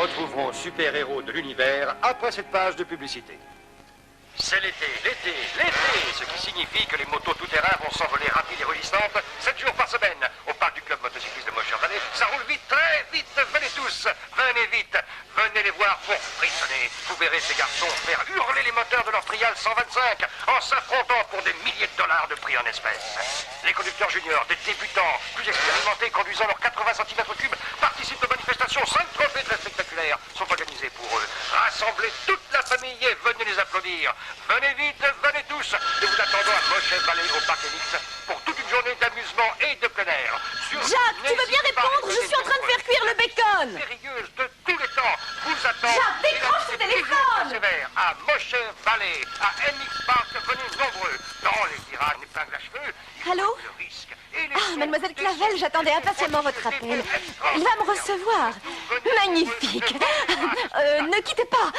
retrouverons super-héros de l'univers après cette page de publicité. C'est l'été, ce qui signifie que les motos tout-terrain vont s'envoler rapides et relissantes 7 jours par semaine. Au parc du club motocycliste de Mocher-Vallée, ça roule vite, très vite, venez tous, venez vite, venez les voir pour frissonner. Vous verrez ces garçons faire hurler les moteurs de leur Trial 125 en s'affrontant pour des milliers de dollars de prix en espèces. Les conducteurs juniors, des débutants, plus expérimentés, conduisant leurs 80 cm3, participent aux manifestations. 5 trophées très spectaculaires sont organisés pour eux. Rassemblez toute la famille et venez les applaudir. Venez vite, venez tous. Nous vous attendons à Mocher-Vallée au Parc Enix pour toute une journée d'amusement et de plein air. Jacques, tu veux bien répondre? Je suis en train de faire cuire le bacon. Sérieuse de tous les temps vous attend. Jacques, décroche ce téléphone. Sévère à Mocher-Vallée, à MX Park, venez nombreux. Dans les tirages d'épingles à cheveux. Allô? Mademoiselle Clavel, j'attendais impatiemment votre appel. Il va me recevoir. Magnifique. Ne quittez pas.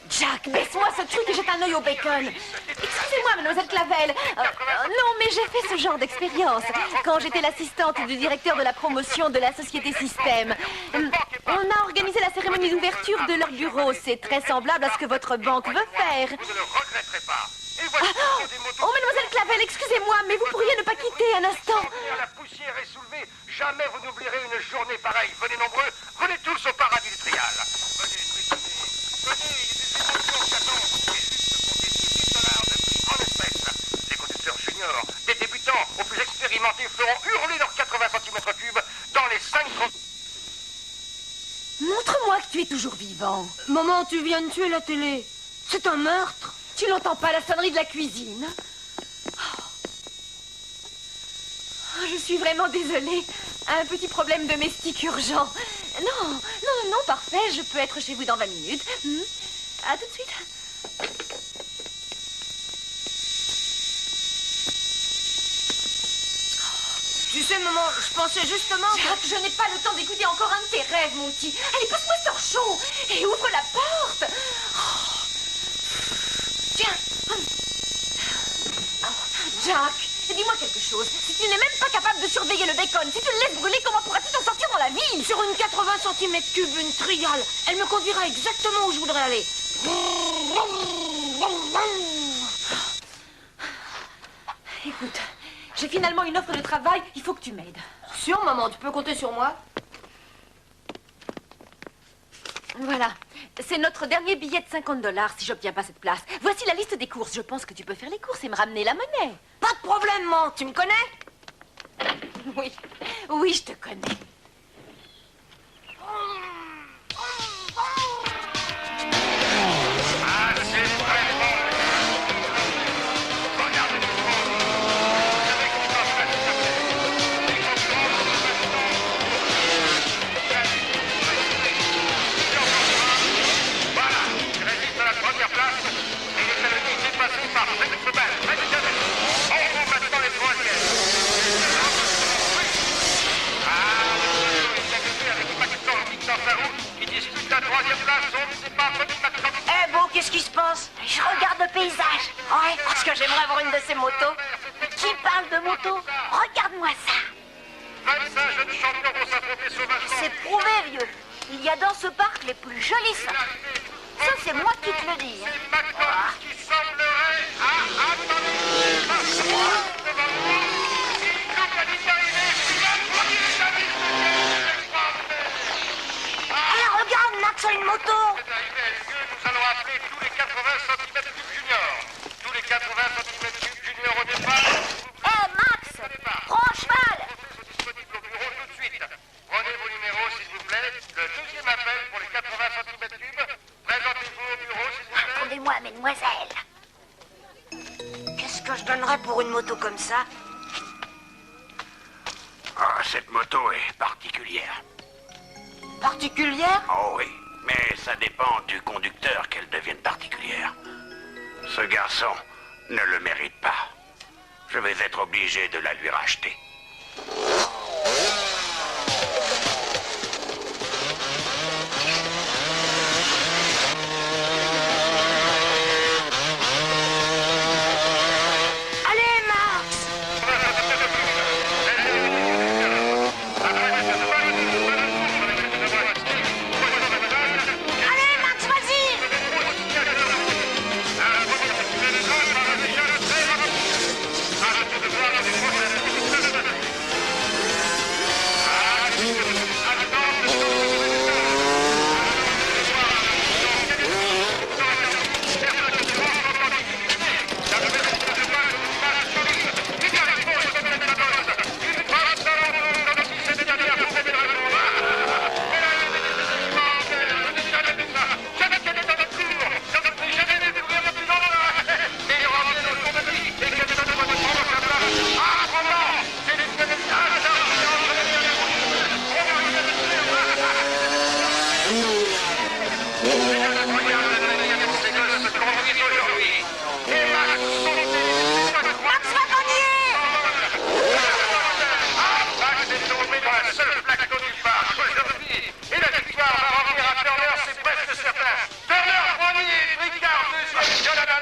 Jack, baisse-moi ce truc et jette un œil au bacon. Excusez-moi, mademoiselle Clavel. Non, mais j'ai fait ce genre d'expérience quand j'étais l'assistante du directeur de la promotion de la société Système. On a organisé la cérémonie d'ouverture de leur bureau. C'est très semblable à ce que votre banque veut faire. Vous ne le regretterez pas. Oh, mademoiselle Clavel, excusez-moi, mais vous pourriez ne pas quitter un instant. La poussière est soulevée. Jamais vous n'oublierez une journée pareille. Venez nombreux, venez tous au paradis du Trial. Venez, venez, il y a des émotions qui attendent. Et juste pour des milliers de dollars de prix en espèces. Les conducteurs juniors, des débutants aux plus expérimentés feront hurler leurs 80 cm3 dans les 5 grands... Montre-moi que tu es toujours vivant. Maman, tu viens de tuer la télé. C'est un meurtre. Tu n'entends pas la sonnerie de la cuisine? Oh, je suis vraiment désolée. Un petit problème domestique urgent. Non, parfait. Je peux être chez vous dans 20 minutes. À tout de suite. Tu sais, maman, je pensais justement... Jack, je n'ai pas le temps d'écouter encore un de tes rêves, mon petit. Allez, passe-moi ce torchon et ouvre la porte. Oh. Tiens. Oh, Jack, dis-moi quelque chose. Si tu n'es même pas capable de surveiller le bacon, si tu le laisses brûler, comment pourras-tu t'en sortir dans la ville? Sur une 80 cm3, une Trial, elle me conduira exactement où je voudrais aller. Écoute, j'ai finalement une offre de travail, il faut que tu m'aides. Sûr, maman, tu peux compter sur moi? Voilà, c'est notre dernier billet de 50 $ si j'obtiens pas cette place. Voici la liste des courses. Je pense que tu peux faire les courses et me ramener la monnaie. Pas de problème, maman. Tu me connais? Oui, je te connais. Qu'est-ce qui se passe? Je regarde le paysage. Ouais, parce que j'aimerais avoir une de ces motos. Qui parle de moto? Regarde-moi ça. 25 jeunes champions vont s'affronter sauvagement. C'est prouvé, vieux. Il y a dans ce parc les plus jolis sacs. Ça, c'est moi qui te le dis. C'est McDonald's qui semblerait... attendez. Regarde, Max a une moto. Nous allons appeler tous les 80 cm3 juniors. Tous les 80 cm3 juniors au départ. Max, prends cheval. Sont disponibles au bureau tout de suite. Prenez vos numéros, s'il vous plaît. Le deuxième appel pour les 80 cm3. Présentez-vous au bureau, s'il vous plaît. Attendez-moi, mesdemoiselles. Qu'est-ce que je donnerais pour une moto comme ça? Ah, cette moto est particulière. Particulière? Oh oui, mais ça dépend du conducteur qu'elle devienne particulière. Ce garçon ne le mérite pas. Je vais être obligé de la lui racheter. Allez, Max!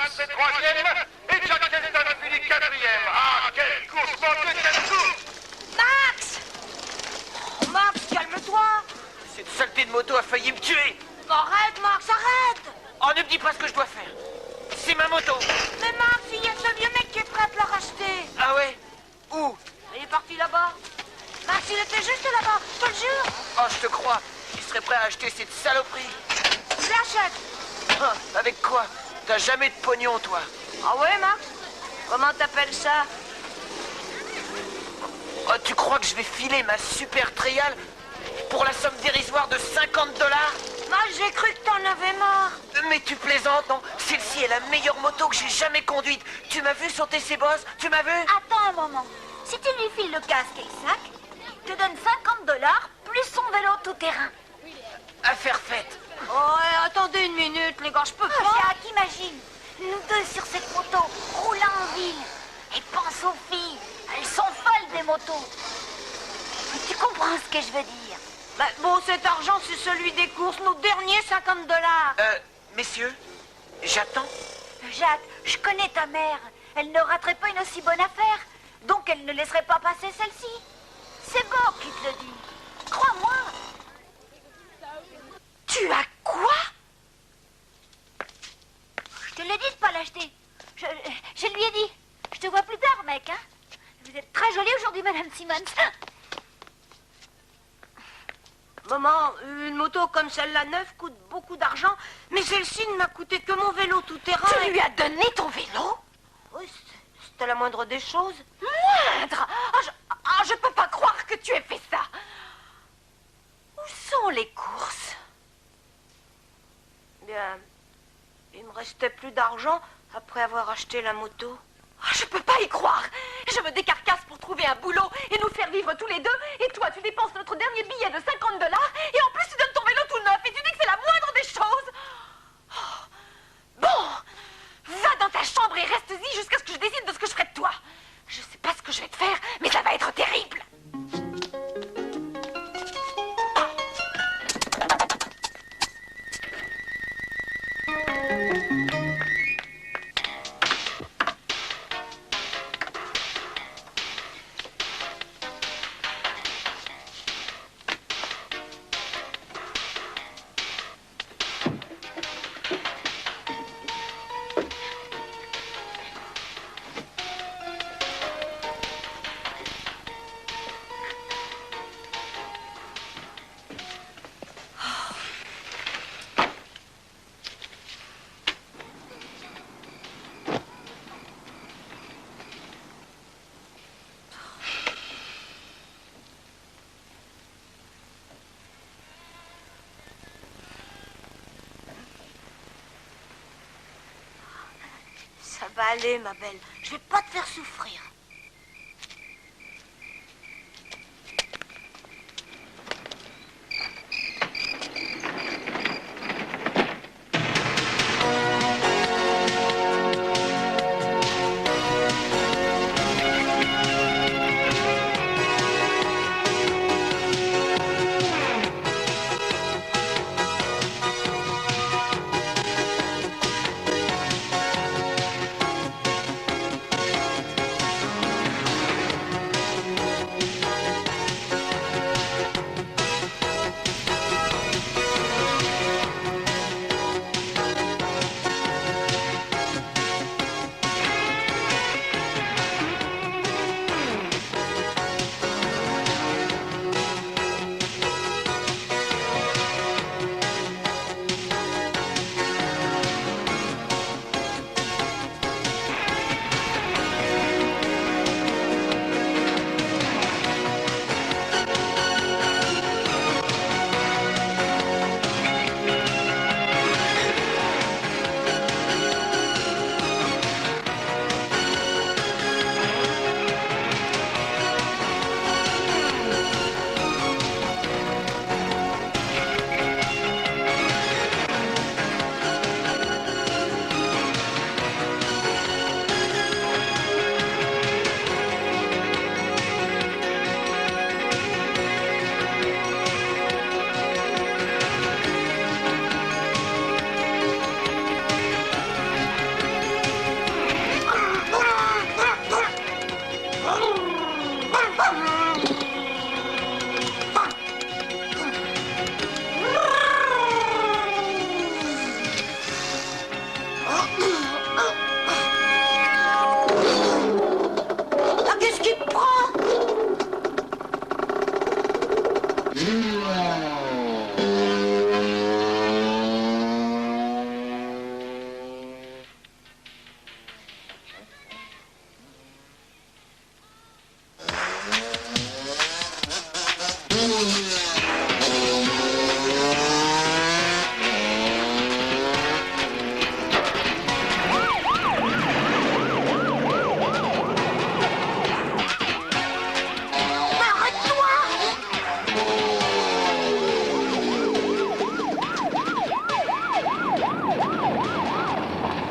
fait troisième et Jack Kelton a fini quatrième. Ah, quelle course, mon Dieu, quelle course! Max! Oh, Max, calme-toi! Cette saleté de moto a failli me tuer. Arrête, Max, arrête! Oh, ne me dis pas ce que je dois faire. C'est ma moto. Mais Max, il y a ce vieux mec qui est prêt à te la racheter. Ah ouais? Où? Il est parti là-bas. Max, il était juste là-bas, je te le jure. Oh, je te crois. Il serait prêt à acheter cette saloperie. Je l'achète. Ah, avec quoi? T'as jamais de pognon, toi. Ah ouais, Max? Comment t'appelles ça? Oh, tu crois que je vais filer ma super trial pour la somme dérisoire de 50 $? Moi, j'ai cru que t'en avais marre. Mais tu plaisantes, non? Celle-ci est la meilleure moto que j'ai jamais conduite. Tu m'as vu sauter ses bosses? Tu m'as vu? Attends un moment. Si tu lui files le casque et le sac, il te donne 50 $ plus son vélo tout-terrain. Affaire faite. Oh, attendez une minute, les gars, je peux pas. Jacques, imagine, nous deux sur cette moto, roulant en ville. Et pense aux filles, elles sont folles des motos. Mais tu comprends ce que je veux dire? Bah, bon, cet argent, c'est celui des courses, nos derniers 50 $. Messieurs, j'attends. Jacques, je connais ta mère. Elle ne raterait pas une aussi bonne affaire. Donc elle ne laisserait pas passer celle-ci. C'est Bob qui te le dit. Crois-moi. Tu as quoi? Je te l'ai dit de pas l'acheter. Je lui ai dit. Je te vois plus tard, mec, hein? Vous êtes très jolie aujourd'hui, Madame Simmons. Maman, une moto comme celle-là neuve coûte beaucoup d'argent, mais celle-ci ne m'a coûté que mon vélo tout-terrain. Tu lui as donné ton vélo? Oui, c'était la moindre des choses. Moindre? Je peux pas croire que tu aies fait ça. Où sont les courses? Bien, il me restait plus d'argent après avoir acheté la moto. Je peux pas y croire. Je me décarcasse pour trouver un boulot et nous faire vivre tous les deux. Et toi, tu dépenses notre dernier billet de 50 $ et en plus tu donnes ton vélo tout neuf et tu dis que c'est la moindre des choses. Oh. Bon, va dans ta chambre et reste-y jusqu'à ce que je décide de ce que je ferai de toi. Je sais pas ce que je vais te faire, mais ça va être terrible. Ça va aller, ma belle. Je vais pas te faire souffrir.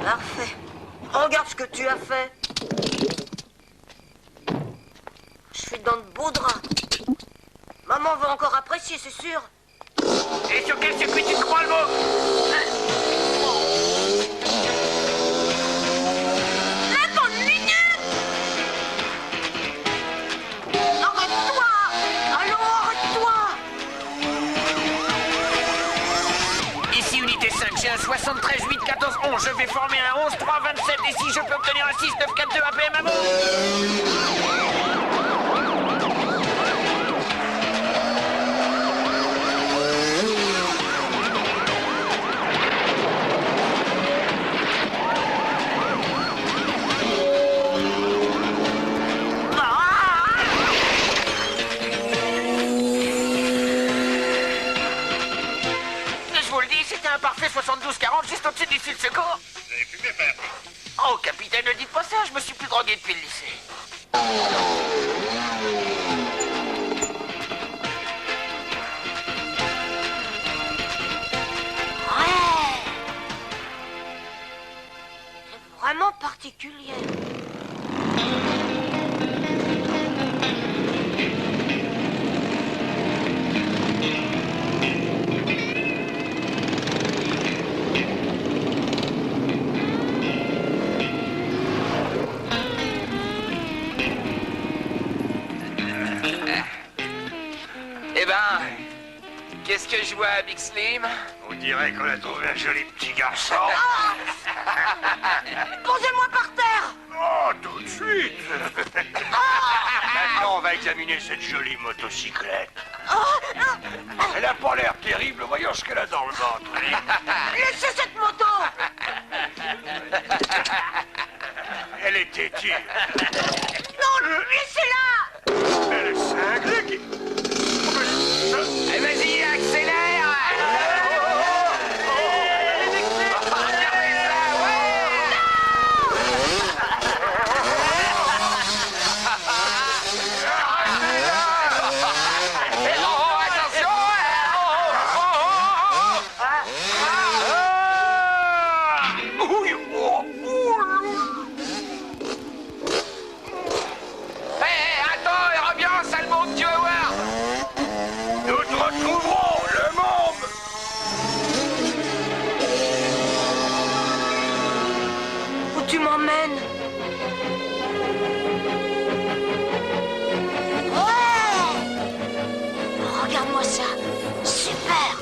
Parfait. Regarde ce que tu as fait. Je suis dans de beaux draps. Maman va encore apprécier, c'est sûr. Et sur quel circuit tu crois le mot? La bonne minute! Arrête-toi! Allons, arrête-toi! Ici unité 5, j'ai un 73 8 14 11. Je vais former un 11 3 27 et si je peux obtenir un 6 9 4 2 APM à mot. Je vous le dis, c'était un parfait 72-40 juste au-dessus du sud secours. Vous avez fumé, père? Oh, capitaine, ne dites pas ça, je me suis plus drogué depuis le lycée. Ouais! C'est vraiment particulier. Eh ben, qu'est-ce que je vois, Big Slim? On dirait qu'on a trouvé un joli petit garçon. Posez-moi par terre! Oh, tout de suite. Maintenant, on va examiner cette jolie motocyclette. Elle a pas l'air terrible, voyons ce qu'elle a dans le ventre. Laissez cette moto! Elle est têtue. Non, laissez-la! Elle est cinglée. Eh, vas-y, accélère! Tu m'emmènes. Ouais! Regarde-moi ça. Super!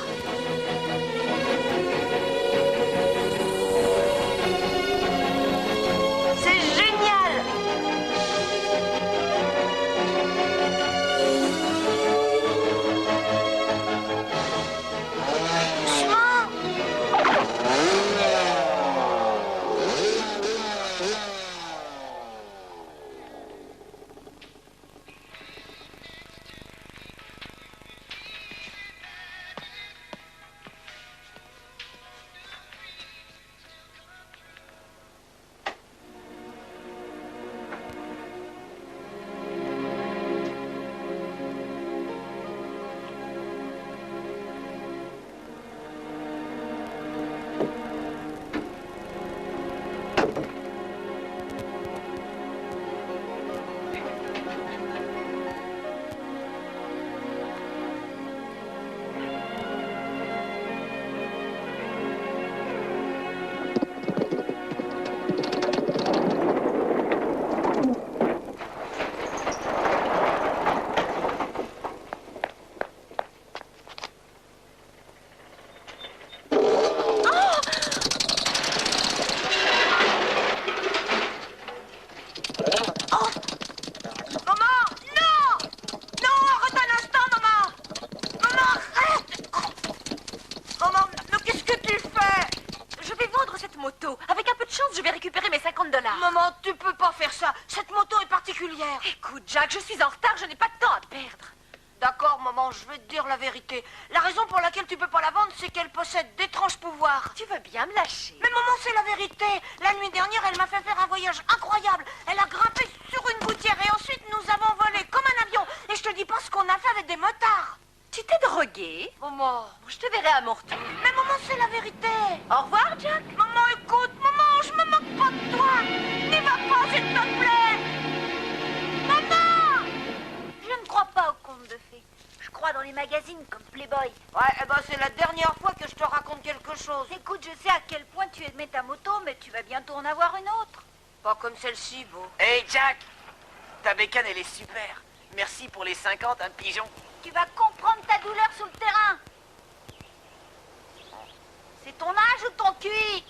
C'est génial! Doucement! Maman, tu peux pas faire ça. Cette moto est particulière. Écoute, Jack, je suis en retard, je n'ai pas de temps à perdre. D'accord, maman, je vais te dire la vérité. La raison pour laquelle tu peux pas la vendre, c'est qu'elle possède d'étranges pouvoirs. Tu veux bien me lâcher? Mais maman, c'est la vérité. La nuit dernière, elle m'a fait faire un voyage incroyable. Elle a grimpé sur une gouttière et ensuite nous avons volé comme un avion. Et je te dis pas ce qu'on a fait avec des motards. Tu t'es drogué? Maman. Je te verrai à mon retour. Mais maman, c'est la vérité. Au revoir, Jack. Maman, écoute, maman, je me moque pas de toi. N'y va pas, s'il te plaît. Maman! Je ne crois pas aux contes de fées. Je crois dans les magazines comme Playboy. Ouais, eh ben c'est la dernière fois que je te raconte quelque chose. Écoute, je sais à quel point tu aimais ta moto, mais tu vas bientôt en avoir une autre. Pas comme celle-ci, beau. Hey, Jack! Ta bécane, elle est super. Merci pour les 50, un pigeon. Tu vas comprendre ta douleur sous le terrain. C'est ton âge ou ton QI?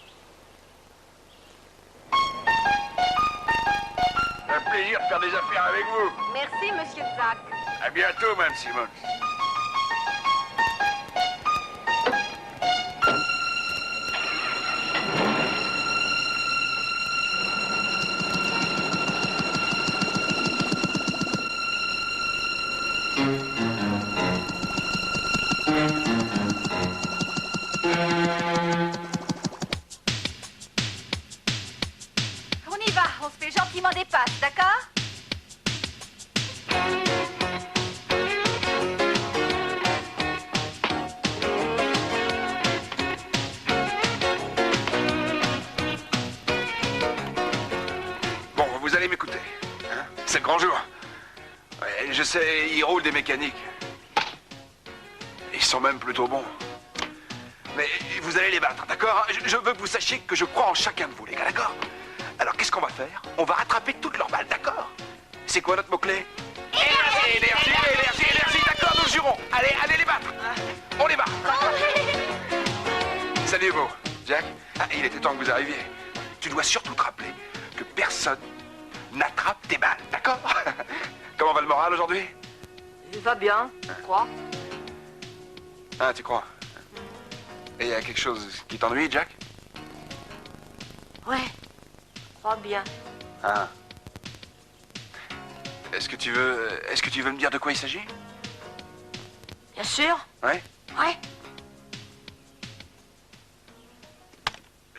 Un plaisir de faire des affaires avec vous. Merci, monsieur Zack. À bientôt, Mme Simmons. On y va, on se fait gentiment des passes, d'accord? Bon, vous allez m'écouter. Hein, c'est le grand jour. Ouais, je sais, ils roulent des mécaniques. Ils sont même plutôt bons. Mais vous allez les battre, d'accord? Je veux que vous sachiez que je crois en chacun de vous, les gars, d'accord? Alors, qu'est-ce qu'on va faire? On va rattraper toutes leurs balles, d'accord? C'est quoi notre mot-clé? Énergie, énergie, énergie, énergie, d'accord, nous le jurons. Allez, allez les battre. On les bat. Salut, Beau. Jack, il était temps que vous arriviez. Tu dois surtout te rappeler que personne n'attrape tes balles, d'accord? Comment va le moral aujourd'hui? Il va bien, je crois. Ah, tu crois? Et il y a quelque chose qui t'ennuie, Jack? Ouais, je crois bien. Ah. Est-ce que tu veux me dire de quoi il s'agit? Bien sûr. Ouais? Ouais.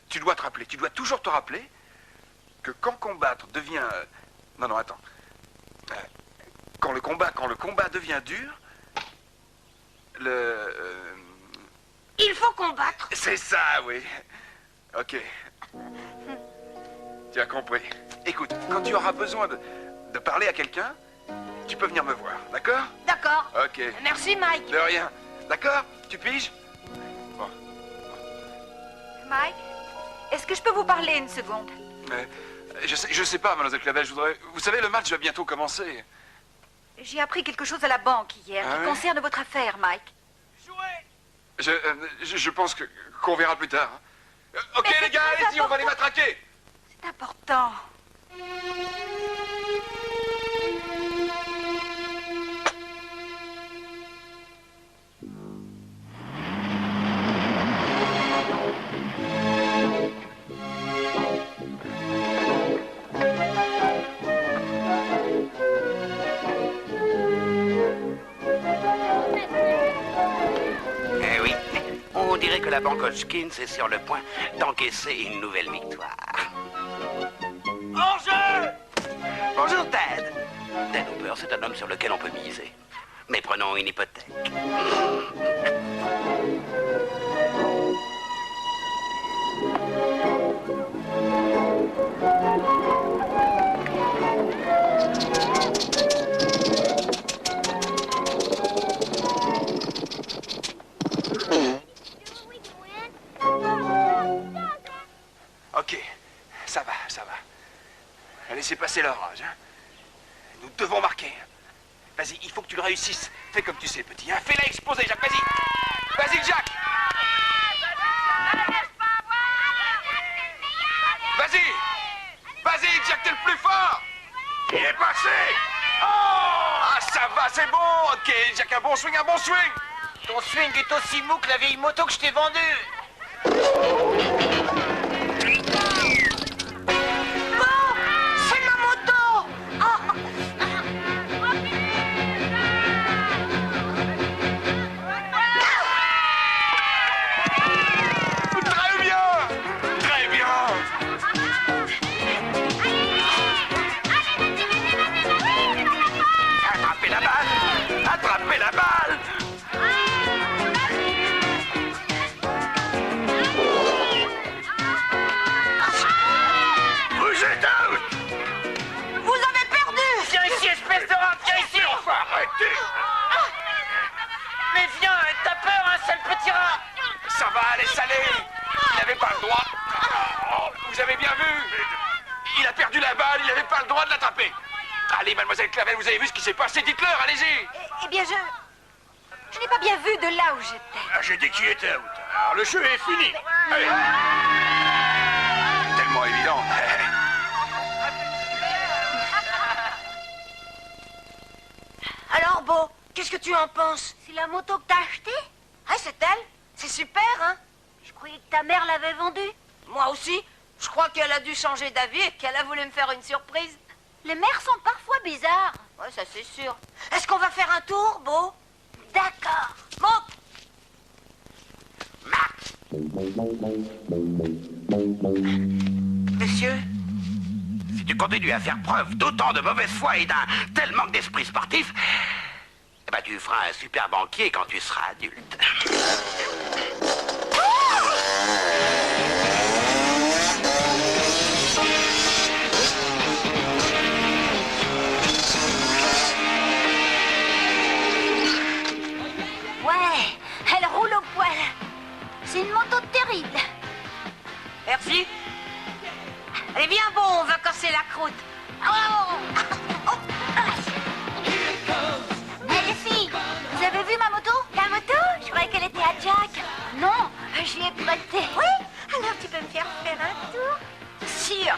Tu dois te rappeler, tu dois toujours te rappeler que quand combattre devient... Non, attends. Quand le combat devient dur, Il faut combattre. C'est ça, oui. Ok. Tu as compris. Écoute, quand tu auras besoin de parler à quelqu'un, tu peux venir me voir, d'accord? D'accord. Ok. Merci, Mike. De rien. D'accord? Tu piges? Bon. Mike, est-ce que je peux vous parler une seconde? Je sais pas, mademoiselle Clavel, je voudrais... Vous savez, le match va bientôt commencer. J'ai appris quelque chose à la banque hier Ah qui ouais? concerne votre affaire, Mike. Je pense qu'on verra plus tard. Ok, Mais c'est les gars, très allez-y, on va les important. matraquer. C'est important. Eh oui, on dirait que la banque Hodgkins est sur le point d'encaisser une nouvelle victoire. Enjeu! Bonjour, Ted. Ted Hooper, c'est un homme sur lequel on peut miser. Mais prenons une hypothèque. Ok, ça va. Laissez passer l'orage. Hein. Nous devons marquer. Vas-y, il faut que tu le réussisses. Fais comme tu sais, petit. Hein. Fais-la exploser, Jack. Vas-y. Vas-y, Jack. Vas-y, Jack, t'es le plus fort. Il est passé. Oh, ah, ça va, c'est bon. Ok, Jack, un bon swing. Ton swing est aussi mou que la vieille moto que je t'ai vendue. C'est ma moto. Oh. laisse aller. Il n'avait pas le droit. Oh, vous avez bien vu. Il a perdu la balle, il n'avait pas le droit de l'attraper. Allez, mademoiselle Clavel, vous avez vu ce qui s'est passé? Dites-leur, allez-y. Eh bien, je n'ai pas bien vu de là où j'étais. Ah, j'ai dit qu'il était out. Alors le jeu est fini. Allez. Tellement évident. Alors, Beau, qu'est-ce que tu en penses? C'est la moto que t'as achetée? Ah, c'est elle? C'est super, hein? Je croyais que ta mère l'avait vendue. Moi aussi. Je crois qu'elle a dû changer d'avis et qu'elle a voulu me faire une surprise. Les mères sont parfois bizarres. Ouais, ça c'est sûr. Est-ce qu'on va faire un tour, Beau? D'accord. Bon. Monsieur, si tu continues à faire preuve d'autant de mauvaise foi et d'un tel manque d'esprit sportif, eh ben, tu feras un super banquier quand tu seras adulte. Ouais, elle roule au poil. C'est une moto terrible. Merci. Allez, viens, Beau, on va casser la croûte. Oh. Hey, les filles, vous avez vu ma moto? La moto? Je croyais qu'elle était à Jack. Non, j'y ai prêté. Oui? Alors tu peux me faire un tour? Sûr.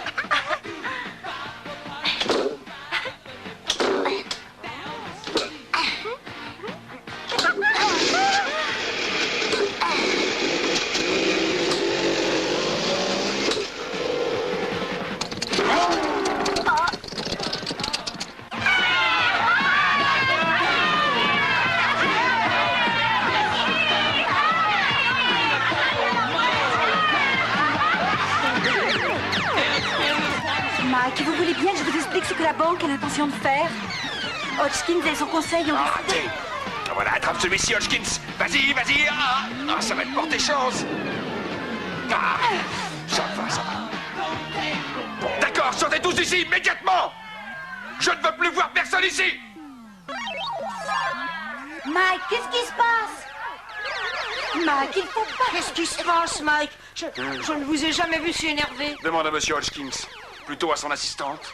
Mike, vous voulez bien que je vous explique ce que la banque a l'intention de faire? Hodgkins et son conseil ont décidé... Voilà, attrape celui-ci, Hodgkins. Vas-y, vas-y. Ah, ça va te porter chance. Ah, ça va, ça va. D'accord, sortez tous ici, immédiatement. Je ne veux plus voir personne ici. Mike, qu'est-ce qui se passe? Mike, il faut pas... Qu'est-ce qui se passe, Mike? Je ne vous ai jamais vu si énervé. Demande à monsieur Hodgkins. Plutôt à son assistante.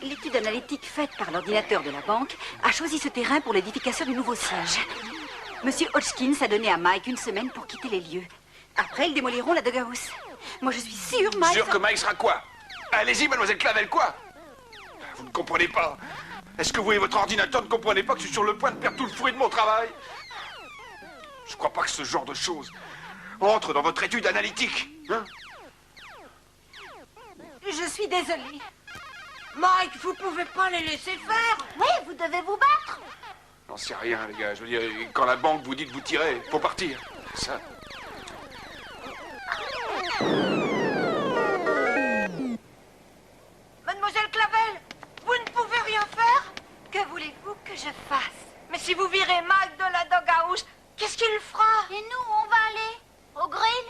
L'étude analytique faite par l'ordinateur de la banque a choisi ce terrain pour l'édification du nouveau siège. Monsieur Hodgkins a donné à Mike une semaine pour quitter les lieux. Après, ils démoliront la doghouse. Moi, je suis sûre, Mike... Sûr que Mike sera quoi? Allez-y, mademoiselle Clavel, quoi? Vous ne comprenez pas. Est-ce que vous et votre ordinateur ne comprenez pas que je suis sur le point de perdre tout le fruit de mon travail? Je crois pas que ce genre de choses entre dans votre étude analytique, hein? Je suis désolée. Mike, vous pouvez pas les laisser faire. Oui, vous devez vous battre. J'en sais rien, les gars. Je veux dire, quand la banque vous dit de vous tirer, faut partir. C'est ça. Mademoiselle Clavel, vous ne pouvez rien faire? Que voulez-vous que je fasse? Mais si vous virez Mike de la doghouse, qu'est-ce qu'il fera? Et nous, on va aller au grill?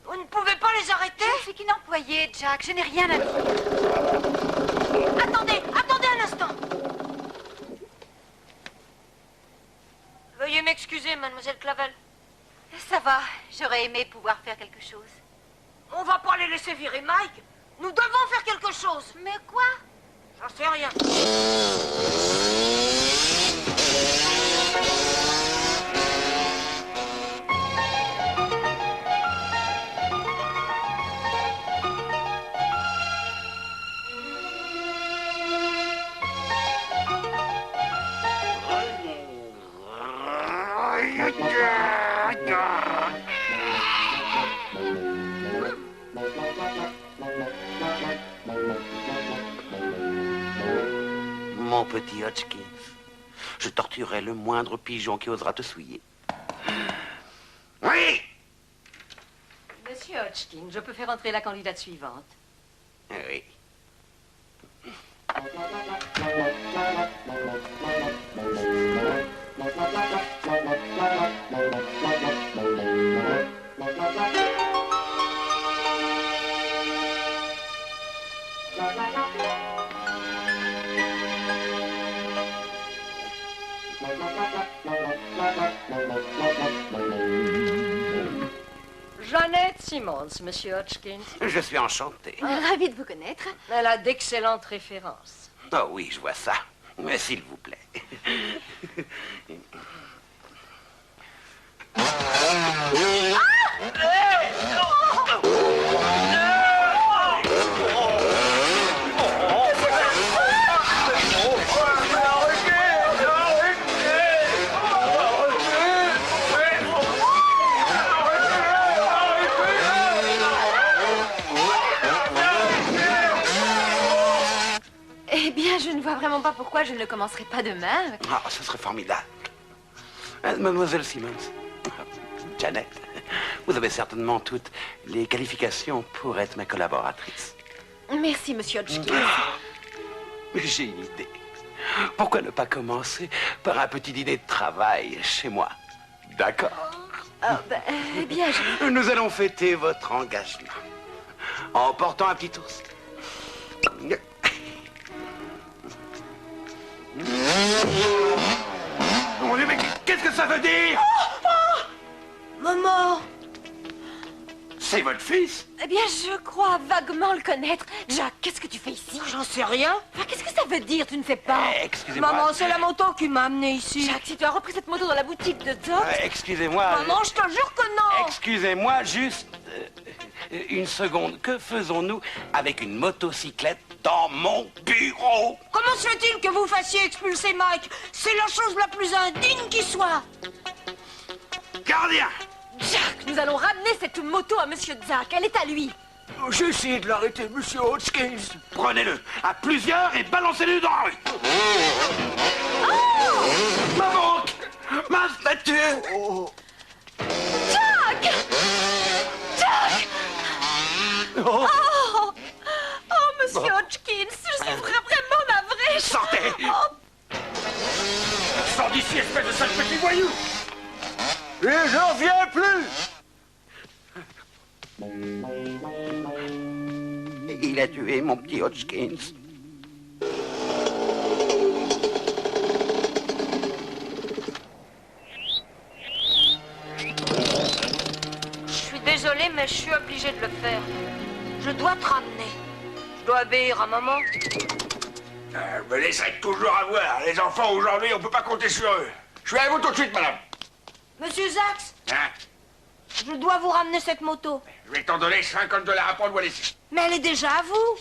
Vous ne pouvez pas les arrêter? Je suis qu'une employée, Jack. Je n'ai rien à dire. Attendez un instant. Veuillez m'excuser, mademoiselle Clavel. Ça va. J'aurais aimé pouvoir faire quelque chose. On va pas les laisser virer Mike. Nous devons faire quelque chose. Mais quoi? J'en sais rien. Mon petit Hodgkins, je torturerai le moindre pigeon qui osera te souiller. Oui! Monsieur Hodgkins, je peux faire entrer la candidate suivante. Oui. Jeannette Simmons, monsieur Hodgkins. Je suis enchanté. Ravie de vous connaître. Elle a d'excellentes références. Oh oui, je vois ça. Mais s'il vous plaît. Eh bien, je ne vois vraiment pas pourquoi je ne le commencerai pas demain. Ah, ce serait formidable. Mademoiselle Simmons, Janet, vous avez certainement toutes les qualifications pour être ma collaboratrice. Merci, monsieur Hodgkins. Mais j'ai une idée. Pourquoi ne pas commencer par un petit dîner de travail chez moi? D'accord? Eh bien, Nous allons fêter votre engagement en portant un petit toast. Mon Dieu, mais qu'est-ce que ça veut dire? Maman! C'est votre fils? Eh bien, je crois vaguement le connaître. Jack, qu'est-ce que tu fais ici? J'en sais rien. Enfin, qu'est-ce que ça veut dire, tu ne fais pas? Excusez-moi. Maman, c'est la moto qui m'a amené ici. Jack, si tu as repris cette moto dans la boutique de Doc... Excusez-moi. Maman, je te jure que non. Excusez-moi, juste une seconde. Que faisons-nous avec une motocyclette dans mon bureau? Comment se fait-il que vous fassiez expulser Mike? C'est la chose la plus indigne qui soit. Gardien! Jack, nous allons ramener cette moto à monsieur Zack. Elle est à lui. J'ai essayé de l'arrêter, monsieur Hodgkins. Prenez-le à plusieurs et balancez-le dans la rue. Ma banque! Ma statue! Jack! Jack! Oh, Oh, monsieur Hodgkins, je suis vraiment navrée. sortez! Sors d'ici, espèce de sale petit voyou! Et j'en viens plus! Il a tué mon petit Hodgkins. Je suis désolée, mais je suis obligée de le faire. Je dois te ramener. Je dois obéir à maman. Je me laisserai toujours avoir. Les enfants, aujourd'hui, on peut pas compter sur eux. Je suis avec vous tout de suite, madame. Monsieur Zax, Hein? je dois vous ramener cette moto. Je vais t'en donner 50 $ à prendre ou à laisser. Mais elle est déjà à vous.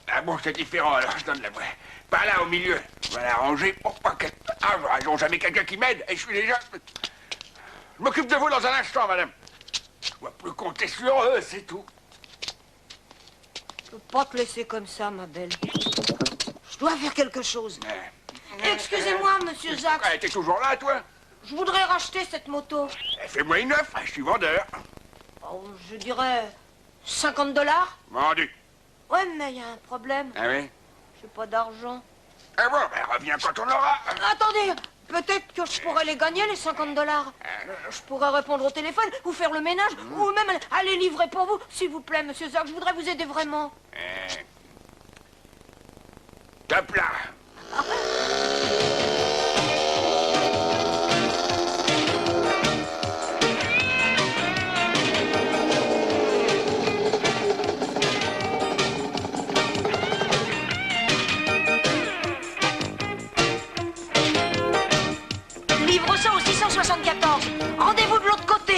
Ah bon, c'est différent, alors je donne la voix. Pas là, au milieu. Je vais la ranger pour pas qu'elle... Ah, ils n'ont jamais quelqu'un qui m'aide. Et je suis déjà... Je m'occupe de vous dans un instant, madame. Je dois plus compter sur eux, c'est tout. Je peux pas te laisser comme ça, ma belle. Je dois faire quelque chose. Excusez-moi, monsieur Zax. Ah, t'es toujours là, toi? Je voudrais racheter cette moto. Fais-moi une offre, je suis vendeur. Oh, je dirais 50 $. Vendu. Ouais, mais il y a un problème. Ah oui? J'ai pas d'argent. Ah bon, ben reviens quand on aura. Attendez, peut-être que je pourrais les gagner, les 50 $. Je pourrais répondre au téléphone, ou faire le ménage, ou même aller livrer pour vous. S'il vous plaît, monsieur Zack, je voudrais vous aider vraiment. Top là. Livre ça au 674. Rendez-vous de l'autre côté.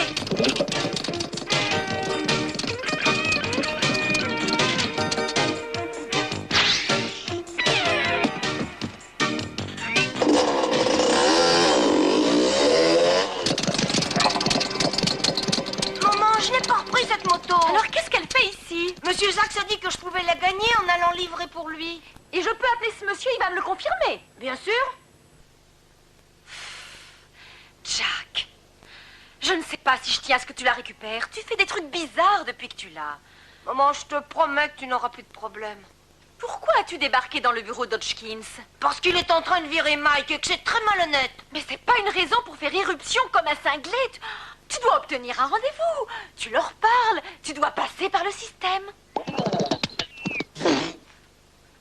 Maman, je n'ai pas repris cette moto. Alors, qu'est-ce qu'elle fait ici? Monsieur Zax a dit que je pouvais la gagner en allant livrer pour lui. Et je peux appeler ce monsieur, il va me le confirmer. Bien sûr. Jack, je ne sais pas si je tiens à ce que tu la récupères. Tu fais des trucs bizarres depuis que tu l'as. Maman, je te promets que tu n'auras plus de problème. Pourquoi as-tu débarqué dans le bureau d'Hodgkins? Parce qu'il est en train de virer Mike et que c'est très malhonnête. Mais c'est pas une raison pour faire irruption comme un cinglé. Tu dois obtenir un rendez-vous. Tu leur parles. Tu dois passer par le système.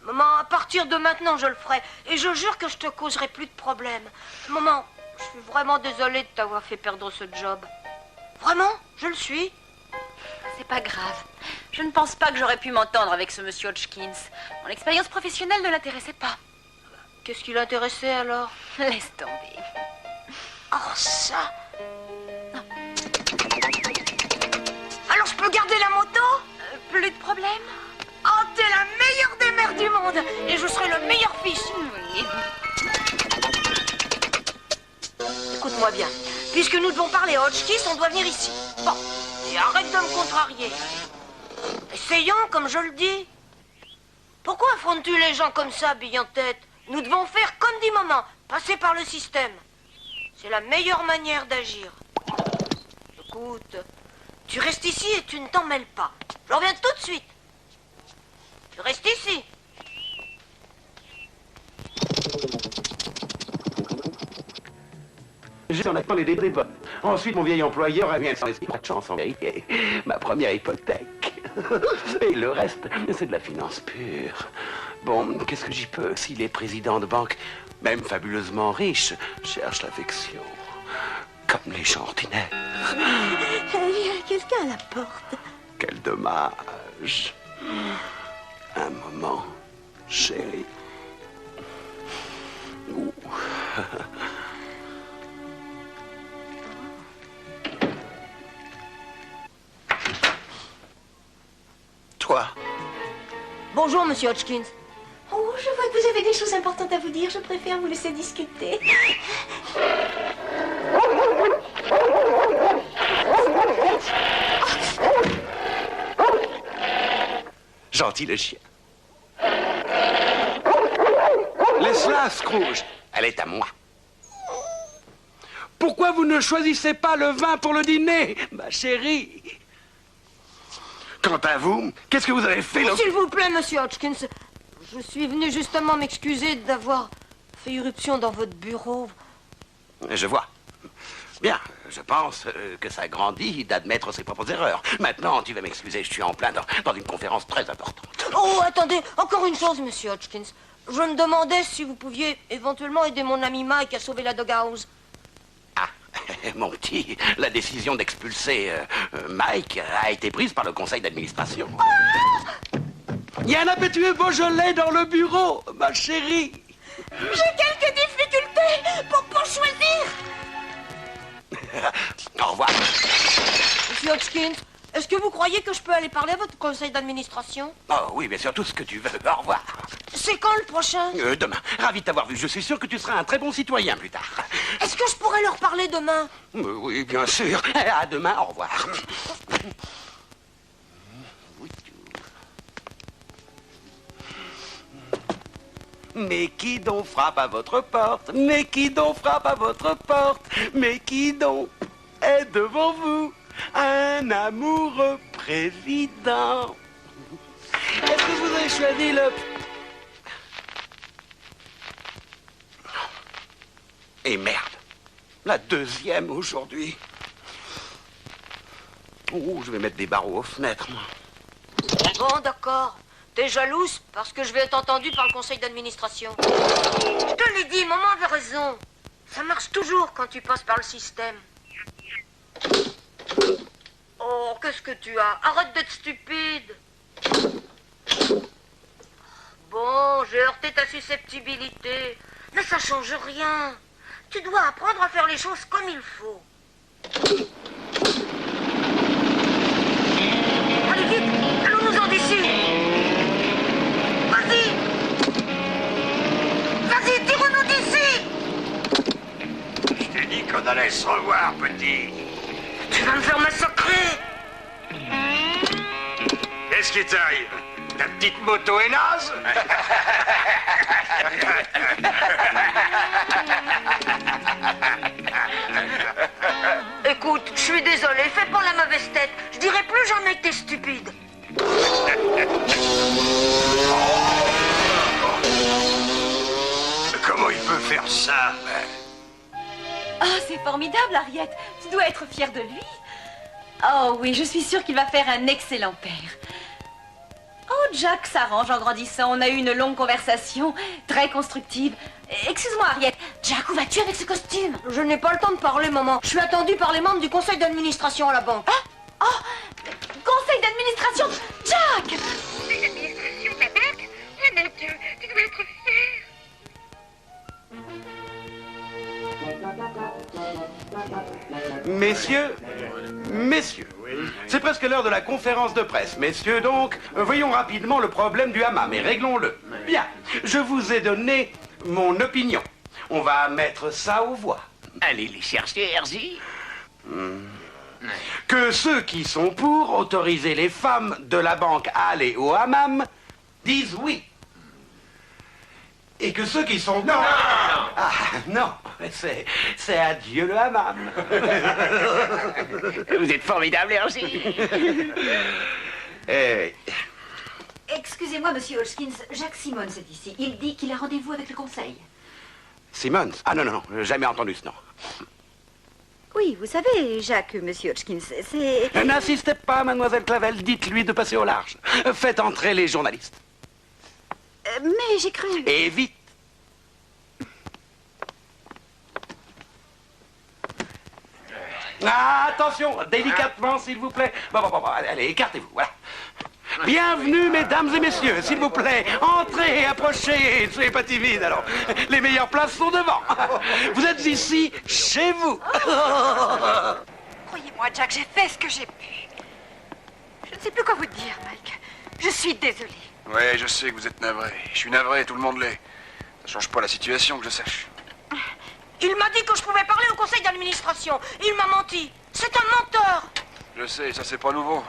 Maman, à partir de maintenant, je le ferai. Et je jure que je te causerai plus de problèmes. Maman, Je suis vraiment désolée de t'avoir fait perdre ce job. Vraiment, je le suis. C'est pas grave. Je ne pense pas que j'aurais pu m'entendre avec ce monsieur Hodgkins. Mon expérience professionnelle ne l'intéressait pas. Qu'est-ce qui l'intéressait alors? Laisse tomber. Oh, ça. Alors je peux garder la moto? Plus de problème? Oh, t'es la meilleure des mères du monde. Et je serai le meilleur fils. Oui. Écoute-moi bien. Puisque nous devons parler à Hodgkins, on doit venir ici. Bon, et arrête de me contrarier. Essayons, comme je le dis. Pourquoi affrontes-tu les gens comme ça, bille en tête? Nous devons faire comme dit maman, passer par le système. C'est la meilleure manière d'agir. Écoute, tu restes ici et tu ne t'en mêles pas. Je reviens tout de suite. Tu restes ici. J'en attends les débris. Ensuite, mon vieil employeur a mis sans esprit. Pas de chance en vérité. Ma première hypothèque. Et le reste, c'est de la finance pure. Bon, qu'est-ce que j'y peux? Si les présidents de banque, même fabuleusement riches, cherchent l'affection. Comme les gens ordinaires. Il y a quelqu'un à la porte. Quel dommage. Un moment, chérie. Ouh. Toi. Bonjour, monsieur Hodgkins. Oh, je vois que vous avez des choses importantes à vous dire. Je préfère vous laisser discuter. Gentil le chien. Laisse-la, Scrooge. Elle est à moi. Pourquoi vous ne choisissez pas le vin pour le dîner, ma chérie? Quant à vous, qu'est-ce que vous avez fait là? S'il vous plaît, monsieur Hodgkins, je suis venu justement m'excuser d'avoir fait irruption dans votre bureau. Je vois. Bien, je pense que ça grandit d'admettre ses propres erreurs. Maintenant, tu vas m'excuser, je suis en plein dans une conférence très importante. Oh, attendez, encore une chose, monsieur Hodgkins. Je me demandais si vous pouviez éventuellement aider mon ami Mike à sauver la doghouse. Ah, mon petit, la décision d'expulser Mike a été prise par le conseil d'administration. Il y a un impétueux Beaujolais dans le bureau, ma chérie. J'ai quelques difficultés pour choisir. Au revoir. Monsieur Hodgkins, est-ce que vous croyez que je peux aller parler à votre conseil d'administration? Oh oui, bien sûr, tout ce que tu veux. Au revoir. C'est quand le prochain? Demain. Ravi de t'avoir vu. Je suis sûr que tu seras un très bon citoyen plus tard. Est-ce que je pourrais leur parler demain? Oui, bien sûr. À demain, au revoir. Mais qui donc frappe à votre porte? Mais qui donc frappe à votre porte? Mais qui donc est devant vous? Un amoureux président. Est-ce que vous avez choisi le... Et merde, la deuxième aujourd'hui. Oh, je vais mettre des barreaux aux fenêtres, moi. Bon, d'accord. T'es jalouse parce que je vais être entendue par le conseil d'administration. Je te l'ai dit, maman avait raison. Ça marche toujours quand tu passes par le système. Oh, qu'est-ce que tu as? Arrête d'être stupide. Bon, j'ai heurté ta susceptibilité. Mais ça change rien. Tu dois apprendre à faire les choses comme il faut. Allez vite, allons-nous-en d'ici. Vas-y. Vas-y, tire-nous d'ici. Je t'ai dit qu'on allait se revoir, petit. Tu vas me faire massacrer. Qu'est-ce qui t'arrive? Ta petite moto est naze? Écoute, je suis désolé, fais pas la mauvaise tête. Je dirai plus jamais que t'es stupide. Comment il peut faire ça? Oh, c'est formidable, Harriet. Tu dois être fière de lui. Oh oui, je suis sûre qu'il va faire un excellent père. Jack s'arrange en grandissant. On a eu une longue conversation, très constructive. Excuse-moi, Harriet. Jack, où vas-tu avec ce costume? Je n'ai pas le temps de parler, maman. Je suis attendue par les membres du conseil d'administration à la banque. Ah, oh, conseil d'administration, Jack! Conseil d'administration de la banque? Oh mon Dieu, tu dois être fier. Messieurs, c'est presque l'heure de la conférence de presse. Messieurs, donc, voyons rapidement le problème du hammam et réglons-le. Bien, je vous ai donné mon opinion. On va mettre ça aux voix. Allez les chercher, Herzi. Que ceux qui sont pour autoriser les femmes de la banque à aller au hammam disent oui. Et que ceux qui sont... Non, Ah, non, c'est adieu le hammam. Vous êtes formidable, Herzi. Excusez-moi, monsieur Hodgkins, Jacques Simmons est ici. Il dit qu'il a rendez-vous avec le conseil. Simmons? Ah non, jamais entendu ce nom. Oui, vous savez, Jacques, monsieur Hodgkins, c'est... N'insistez pas, mademoiselle Clavel, dites-lui de passer au large. Faites entrer les journalistes. Mais j'ai cru... Et vite. Ah, attention, délicatement, s'il vous plaît. Bon, allez, écartez-vous, voilà. Bienvenue, mesdames et messieurs, s'il vous plaît. Entrez, approchez, soyez pas timides, alors. Les meilleures places sont devant. Vous êtes ici, chez vous. Croyez-moi, Jack, j'ai fait ce que j'ai pu. Je ne sais plus quoi vous dire, Mike. Je suis désolée. Oui, je sais que vous êtes navré. Je suis navré, tout le monde l'est. Ça change pas la situation, que je sache. Il m'a dit que je pouvais parler au conseil d'administration. Il m'a menti. C'est un menteur. Je sais, ça c'est pas nouveau.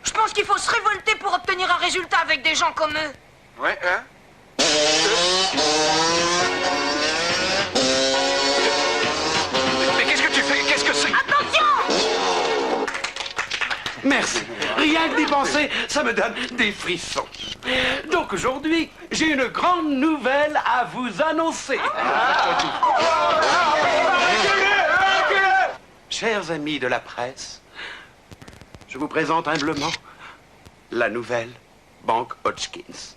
Je pense qu'il faut se révolter pour obtenir un résultat avec des gens comme eux. Ouais, hein? Mais qu'est-ce que tu fais? Qu'est-ce que c'est? Attention! Merci. Rien que d'y penser, ça me donne des frissons. Donc aujourd'hui, j'ai une grande nouvelle à vous annoncer. Chers amis de la presse, je vous présente humblement la nouvelle Banque Hodgkins.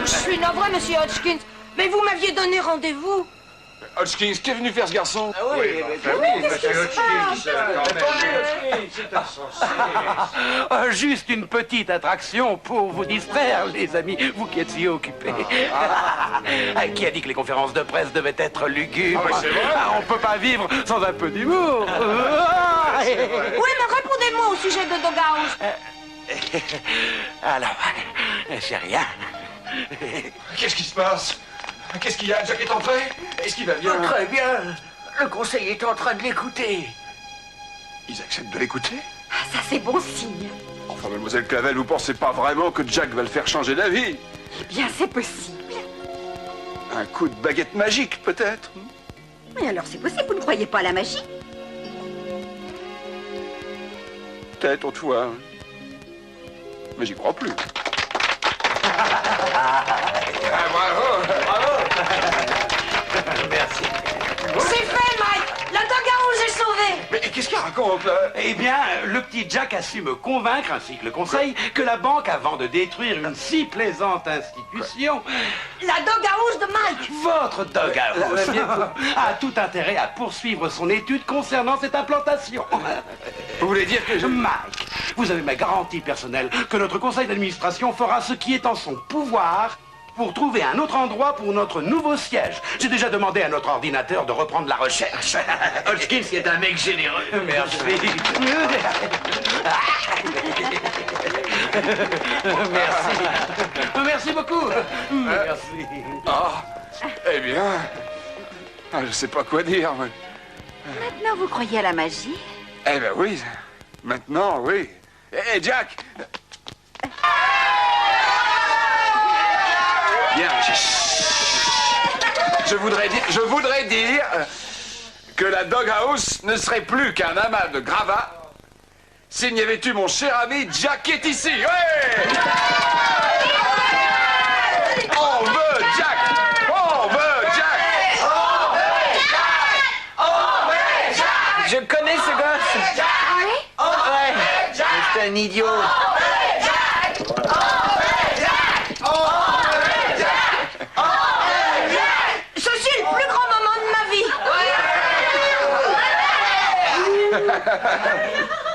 Je suis navré, monsieur Hodgkins, mais vous m'aviez donné rendez-vous. Hodgkins, qu'est venu faire ce garçon? Juste une petite attraction pour vous distraire, les amis, vous qui êtes si occupés. Qui a dit que les conférences de presse devaient être lugubres? On peut pas vivre sans un peu d'humour. Oui, mais répondez-moi au sujet de Doghouse. Alors, c'est rien. Qu'est-ce qui se passe? Qu'est-ce qu'il y a? Jack est entré? Est-ce qu'il va bien? Très bien. Le conseil est en train de l'écouter. Ils acceptent de l'écouter? Ah, ça, c'est bon signe. Enfin, mademoiselle Clavel, vous pensez pas vraiment que Jack va le faire changer d'avis? Eh bien, c'est possible. Un coup de baguette magique, peut-être? Mais alors, c'est possible, vous ne croyez pas à la magie? Peut-être, on te voit. Mais j'y crois plus. Bravo! Merci. C'est fait, Mike. La Doghouse est sauvée. Mais qu'est-ce qu'il raconte, là? Eh bien, le petit Jack a su me convaincre, ainsi que le conseil, que la banque, avant de détruire une si plaisante institution, La Doghouse de Mike. votre Doghouse a tout intérêt à poursuivre son étude concernant cette implantation. Vous voulez dire que je... Mike, vous avez ma garantie personnelle que notre conseil d'administration fera ce qui est en son pouvoir pour trouver un autre endroit pour notre nouveau siège. J'ai déjà demandé à notre ordinateur de reprendre la recherche. Hodgkins est un mec généreux. Merci. Merci. Merci beaucoup. Merci. Ah, eh bien... je sais pas quoi dire. Mais... Maintenant, vous croyez à la magie? Eh ben oui. Maintenant, oui. Eh, Jack! Bien, je voudrais dire que la doghouse ne serait plus qu'un amas de gravats s'il n'y avait eu mon cher ami Jack qui est ici. Ouais! On veut Jack! On veut Jack! On veut Jack! On veut Jack! Je connais ce gosse. Oui? Ouais. C'est un idiot. Ceci est le plus grand moment de ma vie.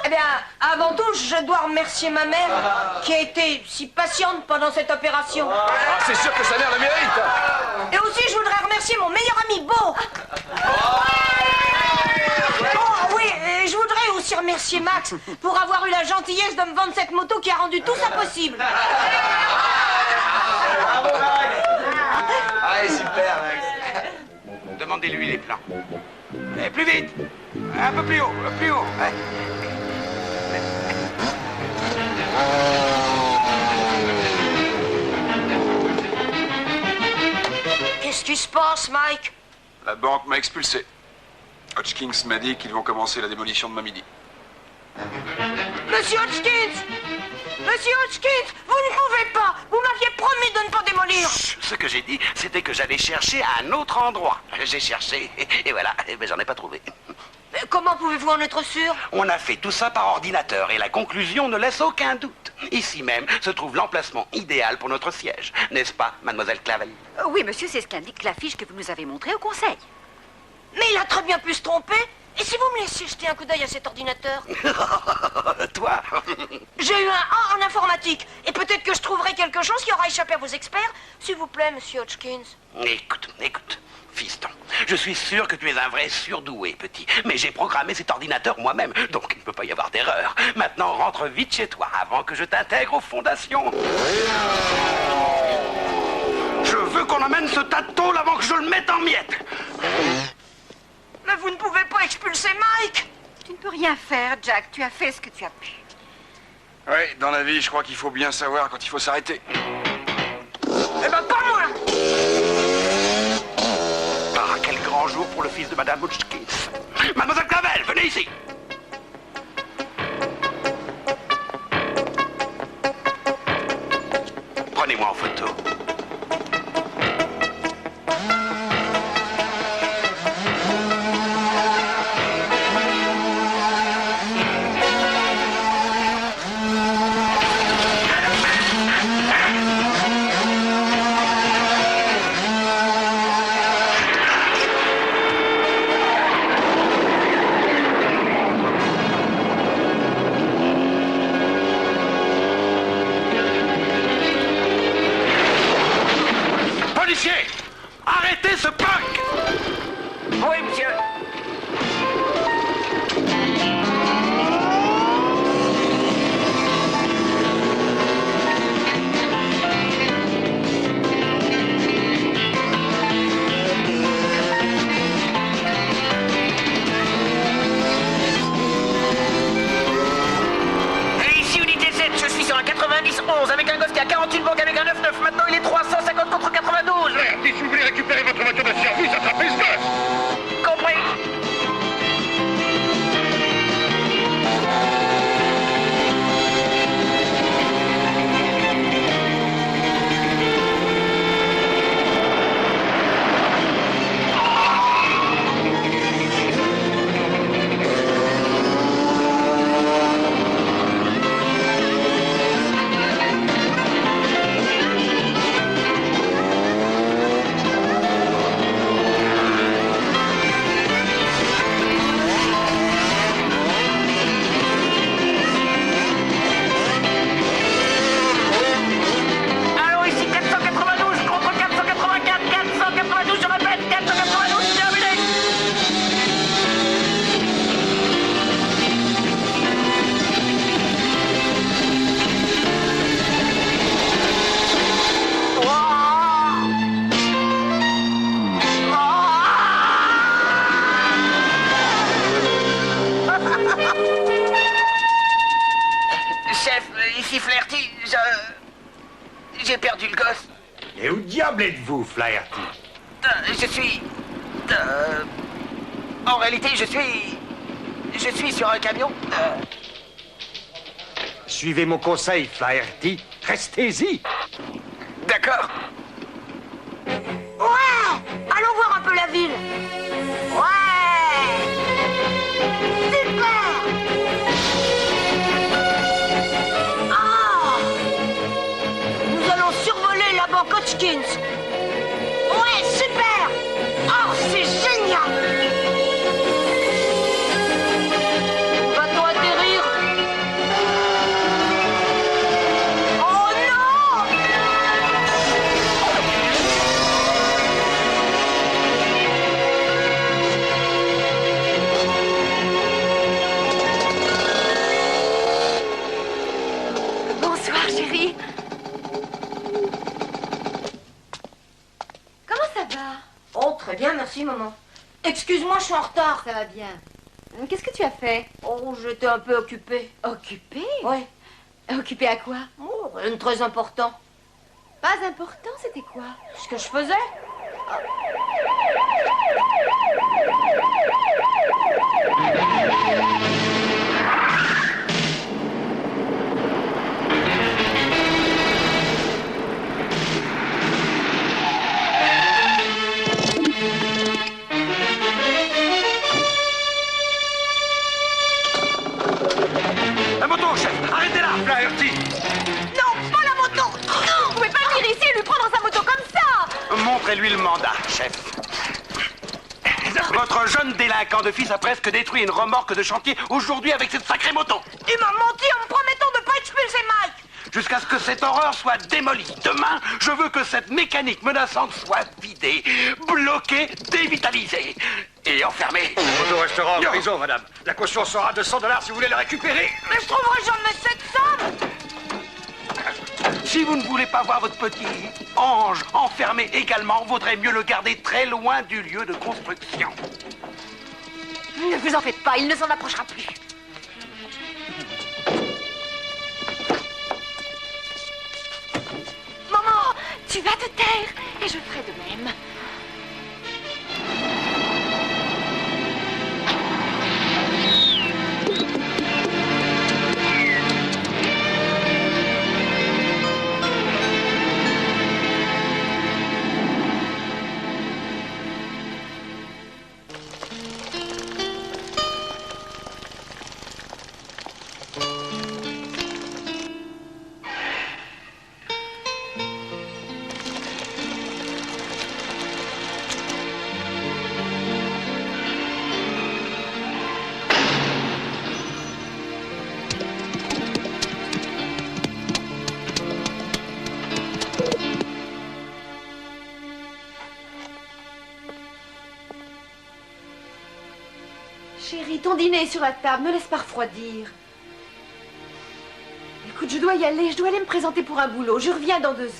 Eh bien, avant tout, je dois remercier ma mère qui a été si patiente pendant cette opération. Ah, c'est sûr que sa mère le mérite! Et aussi, je voudrais remercier mon meilleur ami Beau. Oh oui, et je voudrais aussi remercier Max pour avoir eu la gentillesse de me vendre cette moto qui a rendu tout ça possible. Allez, super, Max. Demandez-lui les plans. Et plus vite. Un peu plus haut, plus haut. Ouais. Qu'est-ce qui se passe, Mike? La banque m'a expulsé. Hodgkins m'a dit qu'ils vont commencer la démolition demain midi. Monsieur Hodgkins! Monsieur Hodgkins, vous ne pouvez pas! Vous m'aviez promis de ne pas démolir! Ce que j'ai dit, c'était que j'allais chercher à un autre endroit. J'ai cherché, et voilà, mais j'en ai pas trouvé. Comment pouvez-vous en être sûr? On a fait tout ça par ordinateur, et la conclusion ne laisse aucun doute. Ici même se trouve l'emplacement idéal pour notre siège. N'est-ce pas, mademoiselle Clavel? Oui, monsieur, c'est ce qu'indique l'affiche que vous nous avez montrée au conseil. Mais il a très bien pu se tromper. Et si vous me laissiez jeter un coup d'œil à cet ordinateur? Toi? J'ai eu un A en informatique. Et peut-être que je trouverai quelque chose qui aura échappé à vos experts. S'il vous plaît, monsieur Hodgkins. Écoute, fiston. Je suis sûr que tu es un vrai surdoué, petit. Mais j'ai programmé cet ordinateur moi-même, donc il ne peut pas y avoir d'erreur. Maintenant, rentre vite chez toi avant que je t'intègre aux fondations. Je veux qu'on emmène ce tas de tôle avant que je le mette en miettes. Mais vous ne pouvez pas expulser Mike! Tu ne peux rien faire, Jack. Tu as fait ce que tu as pu. Oui, dans la vie, je crois qu'il faut bien savoir quand il faut s'arrêter. Eh ben, pas moi! Ah, quel grand jour pour le fils de Madame Hodgkins. Mademoiselle Clavel, venez ici. Prenez-moi en photo. Arrêtez ce punk! Oui, monsieur. Et ici, unité 7, je suis sur un 90-11 avec un gosse qui a 48 banques avec un 9-9. Maintenant, il est 350 contre 92. Si vous voulez récupérer votre voiture de service, attrapez ce gosse! Compris. Ici Flaherty, j'ai perdu le gosse. Et où diable êtes-vous, Flaherty? Je suis... En réalité, je suis sur un camion. Suivez mon conseil, Flaherty. Restez-y. D'accord. Ouais! Allons voir un peu la ville. Ouais! Super! Ah! Nous allons survoler la banque Hodgkins. Ouais, super! Oh, c'est génial! Va-t-on atterrir? Oh non! Bonsoir, chérie. Comment ça va? Oh, très bien, merci, maman. Excuse-moi, je suis en retard. Ça va bien. Qu'est-ce que tu as fait? Oh, j'étais un peu occupée. Occupé? Ouais. Occupé à quoi? Oh, rien de très important. Pas important, c'était quoi? Ce que je faisais? La moto, chef. Arrêtez là, Flaherty. Non, pas la moto! Non! Vous pouvez pas venir ici et lui prendre sa moto comme ça! Montrez-lui le mandat, chef. Votre jeune délinquant de fils a presque détruit une remorque de chantier aujourd'hui avec cette sacrée moto. Il m'a menti en me promettant de pas expulser Mike. Jusqu'à ce que cette horreur soit démolie. Demain, je veux que cette mécanique menaçante soit vidée, bloquée, dévitalisée et enfermée. Au restaurant en prison, madame. La caution sera de $100 si vous voulez la récupérer. Mais je trouverai jamais cette somme. Si vous ne voulez pas voir votre petit ange enfermé également, vaudrait mieux le garder très loin du lieu de construction. Ne vous en faites pas, il ne s'en approchera plus. Maman, tu vas te taire et je ferai de même. Chérie, ton dîner est sur la table, ne laisse pas refroidir. Écoute, je dois y aller, je dois aller me présenter pour un boulot. Je reviens dans 2 heures.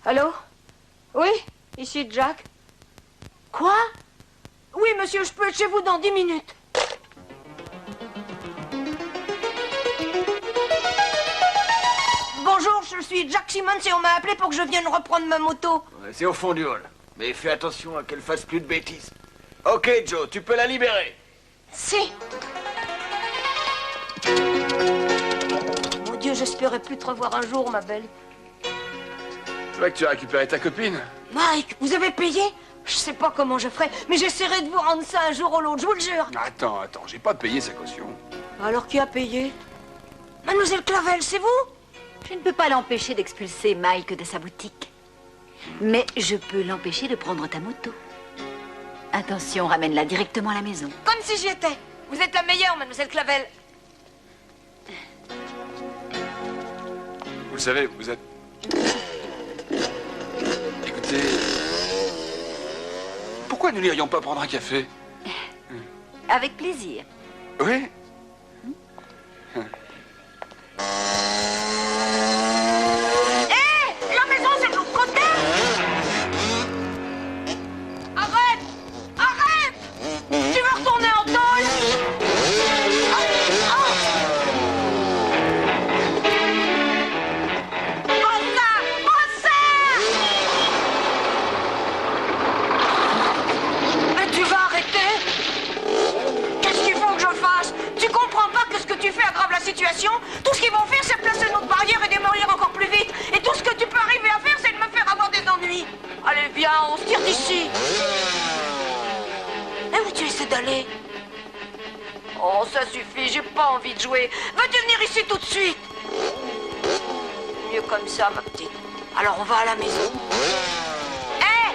Allô? Oui, ici Jack. Quoi? Oui, monsieur, je peux être chez vous dans 10 minutes. Bonjour, je suis Jack Simmons et on m'a appelé pour que je vienne reprendre ma moto. Ouais, c'est au fond du hall. Mais fais attention à qu'elle fasse plus de bêtises. Ok, Joe, tu peux la libérer. Si. Mon Dieu, j'espérais plus te revoir un jour, ma belle. C'est vrai que tu as récupéré ta copine. Mike, vous avez payé? Je sais pas comment je ferai, mais j'essaierai de vous rendre ça un jour ou l'autre, je vous le jure. Attends, j'ai pas payé sa caution. Alors qui a payé? Mademoiselle Clavel, c'est vous? Je ne peux pas l'empêcher d'expulser Mike de sa boutique. Mais je peux l'empêcher de prendre ta moto. Attention, ramène-la directement à la maison. Comme si j'y étais. Vous êtes la meilleure, mademoiselle Clavel. Vous le savez, vous êtes... Écoutez... Pourquoi nous n'irions pas prendre un café? Avec plaisir. Oui. Hé, la maison, c'est de l'autre côté. Arrête. Arrête. Tu veux retourner en tôle? Mais tu vas arrêter? Qu'est-ce qu'il faut que je fasse? Tu comprends pas que ce que tu fais aggrave la situation? Tout ce qu'ils vont faire, c'est placer notre barrière et démolir encore plus vite. Et tout ce que tu peux arriver à faire, c'est de me faire avoir des ennuis. Allez, viens, on se tire d'ici. Et où tu essaies d'aller? Oh, ça suffit, j'ai pas envie de jouer. Veux-tu venir ici tout de suite? Mieux comme ça, ma petite. Alors, on va à la maison. Hé!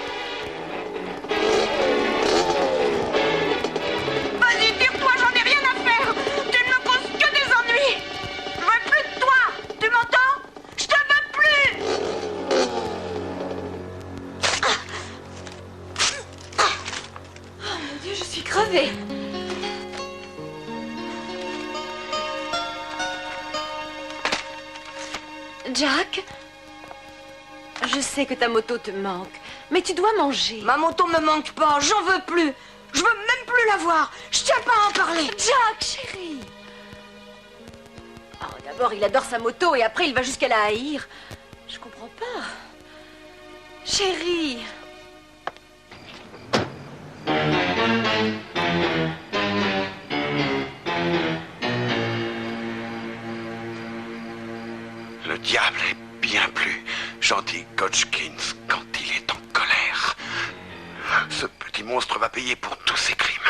Vas-y, tire-toi, j'en ai rien à faire. Tu ne me causes que des ennuis. Je veux plus de toi. Tu m'entends? Je te veux plus. Oh mon Dieu, je suis crevée. Jack, je sais que ta moto te manque, mais tu dois manger. Ma moto me manque pas, j'en veux plus. Je veux même plus la voir. Je tiens pas à en parler. Jack, chérie. Oh, d'abord, il adore sa moto et après, il va jusqu'à la haïr. Je comprends pas. Chérie. Le diable est bien plus gentil qu'Hodgkins quand il est en colère. Ce petit monstre va payer pour tous ses crimes.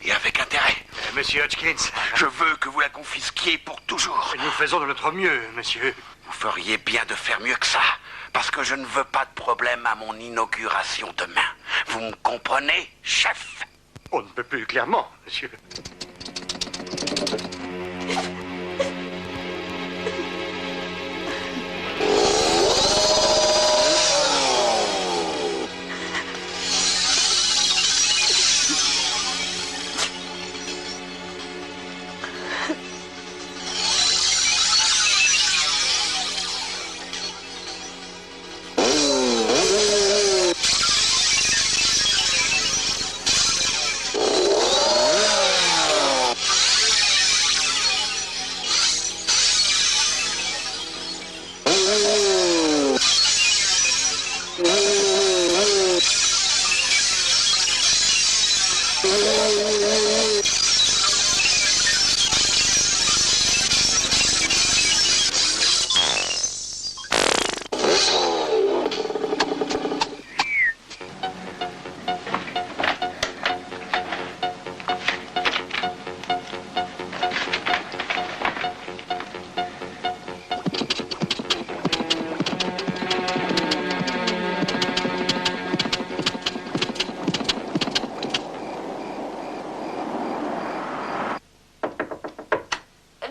Et avec intérêt. Monsieur Hodgkins, Je veux que vous la confisquiez pour toujours. nous faisons de notre mieux, monsieur. Vous feriez bien de faire mieux que ça. Parce que je ne veux pas de problème à mon inauguration demain. Vous me comprenez, chef? On ne peut plus clairement, monsieur.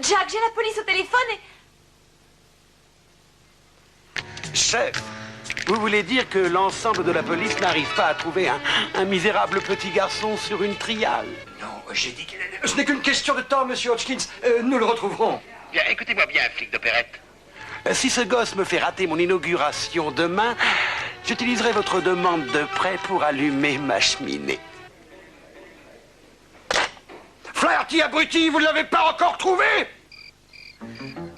Jack, j'ai la police au téléphone et... Chef, vous voulez dire que l'ensemble de la police n'arrive pas à trouver un misérable petit garçon sur une triale? Non, j'ai dit que... Ce n'est qu'une question de temps, monsieur Hodgkins. Nous le retrouverons. Bien, écoutez-moi bien, flic d'opérette. Si ce gosse me fait rater mon inauguration demain, j'utiliserai votre demande de prêt pour allumer ma cheminée. Flaherty, abruti, vous ne l'avez pas encore trouvé?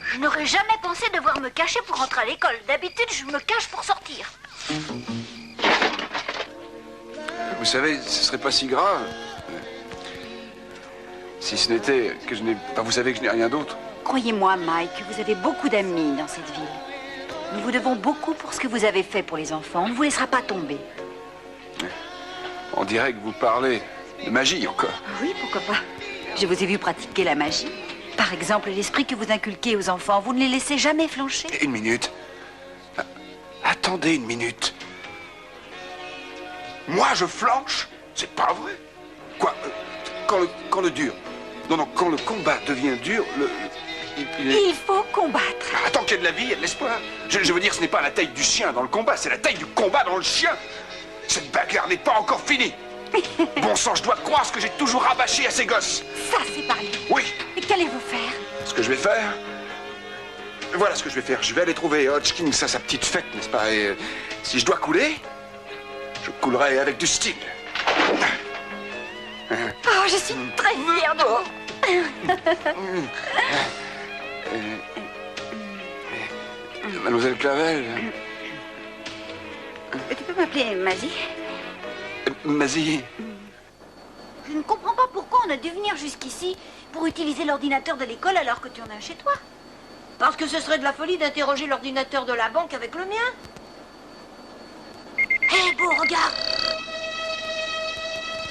Je n'aurais jamais pensé devoir me cacher pour rentrer à l'école. D'habitude, je me cache pour sortir. Vous savez, ce serait pas si grave. Si ce n'était que je n'ai... Enfin, vous savez que je n'ai rien d'autre. Croyez-moi, Mike, vous avez beaucoup d'amis dans cette ville. Nous vous devons beaucoup pour ce que vous avez fait pour les enfants. On ne vous laissera pas tomber. On dirait que vous parlez de magie encore. Oui, pourquoi pas. Je vous ai vu pratiquer la magie. Par exemple, l'esprit que vous inculquez aux enfants, vous ne les laissez jamais flancher. Une minute. Attendez une minute. Moi, je flanche? C'est pas vrai. Quoi? Quand le dur... Non, quand le combat devient dur, Il faut combattre. Tant qu'il y a de la vie, il y a de l'espoir. Je veux dire, ce n'est pas la taille du chien dans le combat, c'est la taille du combat dans le chien. Cette bagarre n'est pas encore finie. Bon sang, je dois croire ce que j'ai toujours rabâché à ces gosses. Ça, c'est parlé. Oui. Et qu'allez-vous faire? Ce que je vais faire... Voilà ce que je vais faire. Je vais aller trouver Hodgkins à sa petite fête, n'est-ce pas? Et si je dois couler, je coulerai avec du style. Oh, je suis très fière de vous. Mademoiselle Clavel. Tu peux m'appeler Mazie? Mazie. Je ne comprends pas pourquoi on a dû venir jusqu'ici pour utiliser l'ordinateur de l'école alors que tu en as un chez toi. Parce que ce serait de la folie d'interroger l'ordinateur de la banque avec le mien. Hé, Beau, regarde.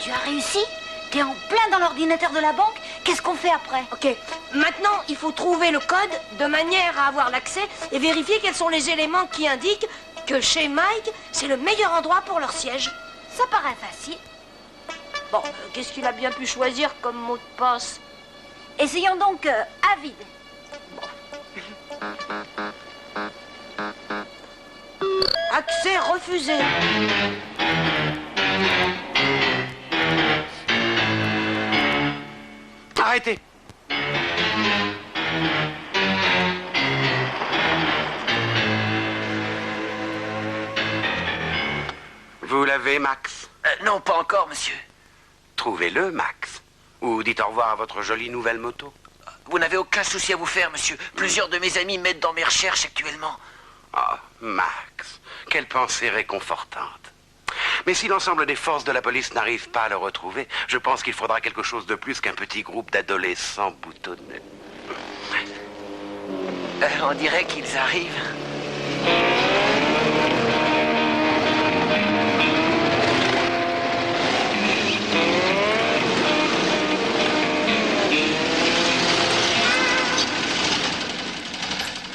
Tu as réussi? T'es en plein dans l'ordinateur de la banque. Qu'est-ce qu'on fait après? Ok, maintenant il faut trouver le code de manière à avoir l'accès et vérifier quels sont les éléments qui indiquent que chez Mike, c'est le meilleur endroit pour leur siège. Ça paraît facile. Bon, qu'est-ce qu'il a bien pu choisir comme mot de passe? Essayons donc Avid. Accès refusé. Arrêtez. Vous l'avez, Max? Non, pas encore, monsieur. Trouvez-le, Max. Ou dites au revoir à votre jolie nouvelle moto. Vous n'avez aucun souci à vous faire, monsieur. Plusieurs de mes amis m'aident dans mes recherches actuellement. Ah, Max, quelle pensée réconfortante. Mais si l'ensemble des forces de la police n'arrivent pas à le retrouver, je pense qu'il faudra quelque chose de plus qu'un petit groupe d'adolescents boutonneux. On dirait qu'ils arrivent.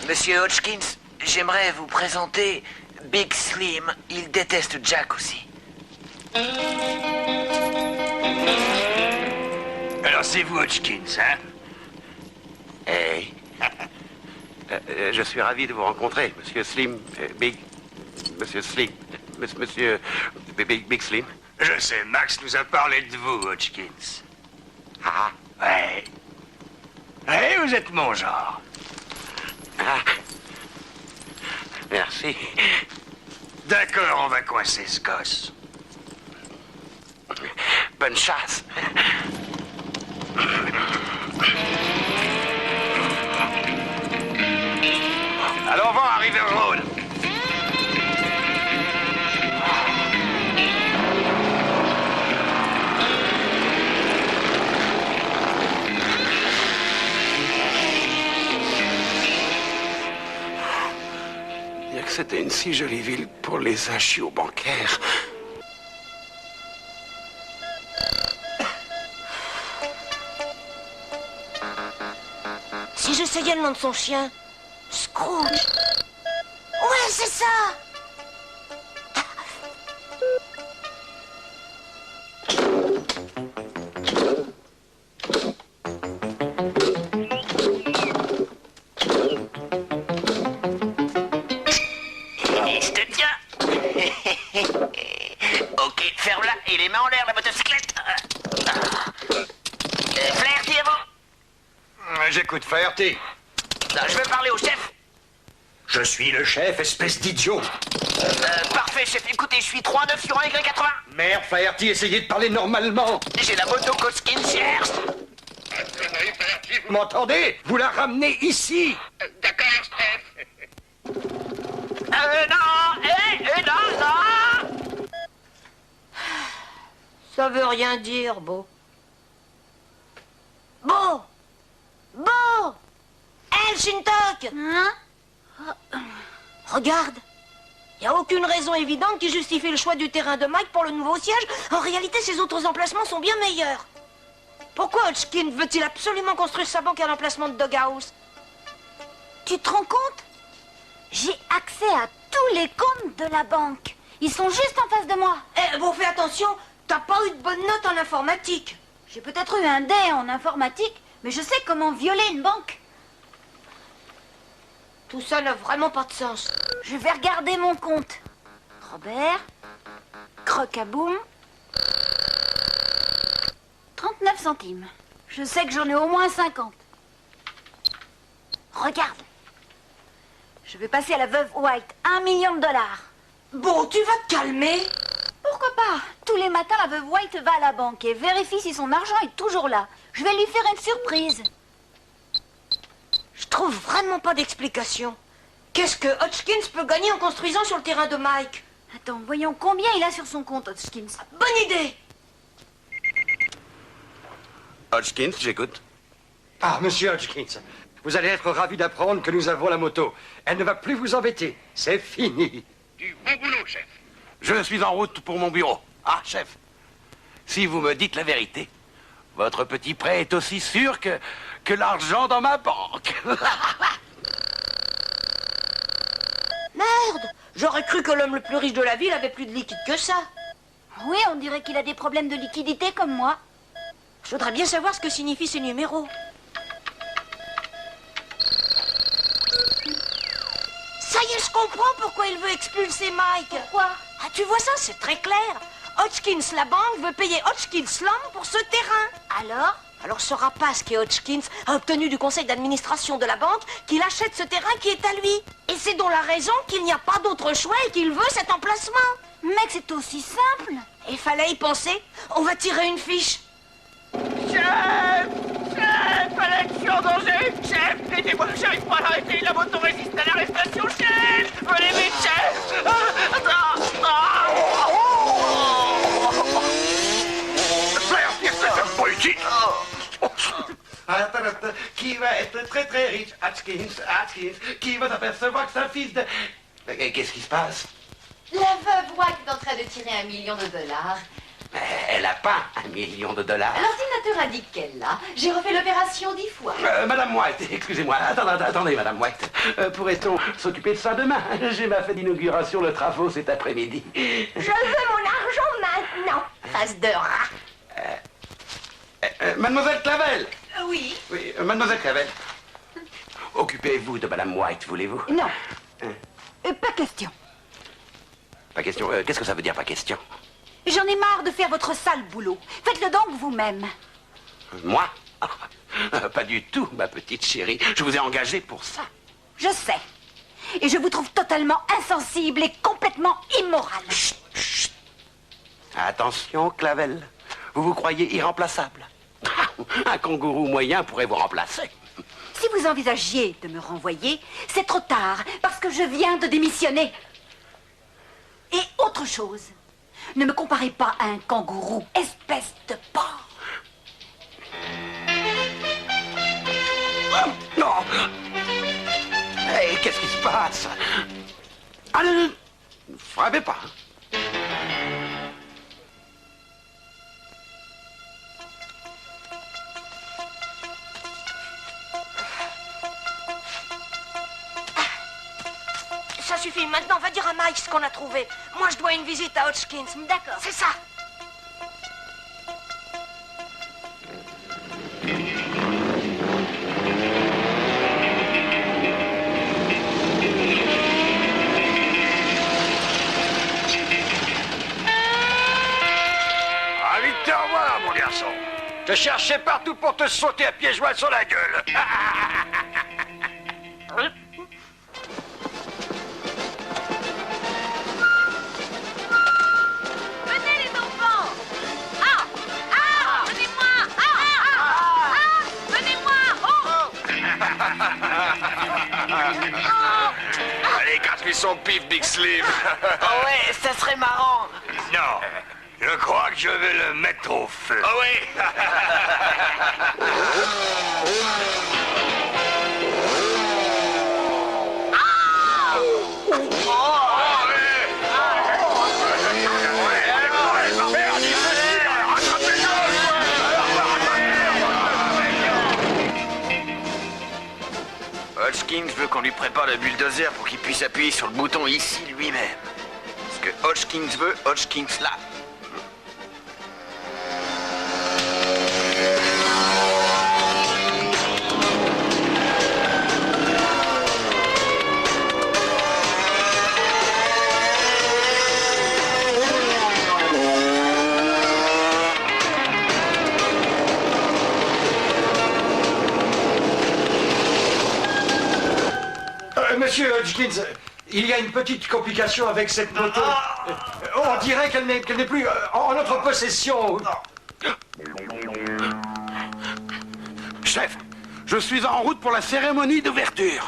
Monsieur Hodgkins, j'aimerais vous présenter Big Slim. Il déteste Jack aussi. Alors c'est vous, Hodgkins, hein? Hey. Je suis ravi de vous rencontrer, Monsieur Slim, Big... Monsieur Slim, Monsieur Big Slim. Je sais, Max nous a parlé de vous, Hodgkins. Ah. Ouais. Ouais, vous êtes mon genre. Ah. Merci. D'accord, on va coincer ce gosse. Bonne chasse. Alors va, River Road. Bien que c'était une si jolie ville pour les agios bancaires. Si j'essayais le nom de son chien, Scrooge. Ouais, c'est ça. Je te tiens. Ok, ferme-la et les mains en l'air, la motocyclette. Flaherty, à vous. J'écoute, Flaherty. Non, je veux parler au chef. Je suis le chef, espèce d'idiot. Parfait, chef. Écoutez, je suis 3-9 sur un Y80. Merde, Flaherty, essayez de parler normalement. J'ai la moto Hodgkins cherche. Vous m'entendez? Vous la ramenez ici. D'accord, Steph. Non. Ça veut rien dire, Beau. Beau! Beau! Hé, Shintok! Hein? Regarde. Il n'y a aucune raison évidente qui justifie le choix du terrain de Mike pour le nouveau siège. En réalité, ses autres emplacements sont bien meilleurs. Pourquoi Hodgkins veut-il absolument construire sa banque à l'emplacement de Doghouse? Tu te rends compte? J'ai accès à tous les comptes de la banque. Ils sont juste en face de moi. Eh, bon, fais attention, t'as pas eu de bonne note en informatique. J'ai peut-être eu un D en informatique, mais je sais comment violer une banque. Tout ça n'a vraiment pas de sens. Je vais regarder mon compte. Robert, Crocaboum, 39 centimes. Je sais que j'en ai au moins 50. Regarde. Je vais passer à la veuve White 1 million de dollars. Bon, tu vas te calmer. Pourquoi pas? Tous les matins, la veuve White va à la banque et vérifie si son argent est toujours là. Je vais lui faire une surprise. Je trouve vraiment pas d'explication. Qu'est-ce que Hodgkins peut gagner en construisant sur le terrain de Mike? Attends, voyons combien il a sur son compte, Hodgkins. Bonne idée. Hodgkins, j'écoute. Ah, monsieur Hodgkins, vous allez être ravi d'apprendre que nous avons la moto. Elle ne va plus vous embêter. C'est fini. Du bon boulot, chef. Je suis en route pour mon bureau. Ah, chef, si vous me dites la vérité, votre petit prêt est aussi sûr que l'argent dans ma banque. Merde. J'aurais cru que l'homme le plus riche de la ville avait plus de liquide que ça. Oui, on dirait qu'il a des problèmes de liquidité comme moi. Je voudrais bien savoir ce que signifient ces numéros. Ça y est, je comprends pourquoi il veut expulser Mike. Pourquoi? Ah, tu vois ça, c'est très clair. Hodgkins, la banque, veut payer Hodgkins l'homme pour ce terrain. Alors ce rapace qui est Hodgkins a obtenu du conseil d'administration de la banque qu'il achète ce terrain qui est à lui. Et c'est donc la raison qu'il n'y a pas d'autre choix et qu'il veut cet emplacement. Mec, c'est aussi simple. Il fallait y penser. On va tirer une fiche. Chef! Chef! Alex, je suis en danger! Chef! Aidez-moi, j'arrive pas à l'arrêter! La moto résiste à l'arrestation, chef! Venez vite, chef! C'est pas utile. Attends, qui va être très très riche? Hodgkins, qui va s'apercevoir que c'est un fils de... Qu'est-ce qui se passe? La veuve White est en train de tirer 1 million de dollars. Elle n'a pas 1 million de dollars. L'ordinateur indique qu'elle l'a. J'ai refait l'opération 10 fois. Madame White, excusez-moi. Attendez, Madame White. Pourrait-on s'occuper de ça demain? J'ai ma fête d'inauguration de travaux cet après-midi. Je veux mon argent maintenant. Face de rat. Mademoiselle Clavel. Oui. Oui, Mademoiselle Clavel. Occupez-vous de Madame White, voulez-vous? Non. Pas question. Pas question. Qu'est-ce que ça veut dire, pas question? J'en ai marre de faire votre sale boulot. Faites-le donc vous-même. Moi? Pas du tout, ma petite chérie. Je vous ai engagé pour ça. Je sais. Et je vous trouve totalement insensible et complètement immoral. Chut, chut. Attention, Clavel. Vous vous croyez irremplaçable. Un kangourou moyen pourrait vous remplacer. Si vous envisagiez de me renvoyer, c'est trop tard, parce que je viens de démissionner. Et autre chose, ne me comparez pas à un kangourou, espèce de porc. Non. Hey, qu'est-ce qui se passe? Ah non, ne frappez pas. Ça suffit, maintenant va dire à Mike ce qu'on a trouvé. Moi je dois une visite à Hodgkins. D'accord. C'est ça. Ravi de te revoir, mon garçon. Je cherchais partout pour te sauter à pieds joints sur la gueule. Allez, casse-lui son pif, Big Slim. Oh ouais, ça serait marrant. Non, je crois que je vais le mettre au feu. Oh oui. Hodgkins veut qu'on lui prépare le bulldozer pour qu'il puisse appuyer sur le bouton ici lui-même. Ce que Hodgkins veut, Hodgkins l'a. Monsieur Hodgkins, il y a une petite complication avec cette moto. On dirait qu'elle n'est plus en notre possession. Chef, je suis en route pour la cérémonie d'ouverture.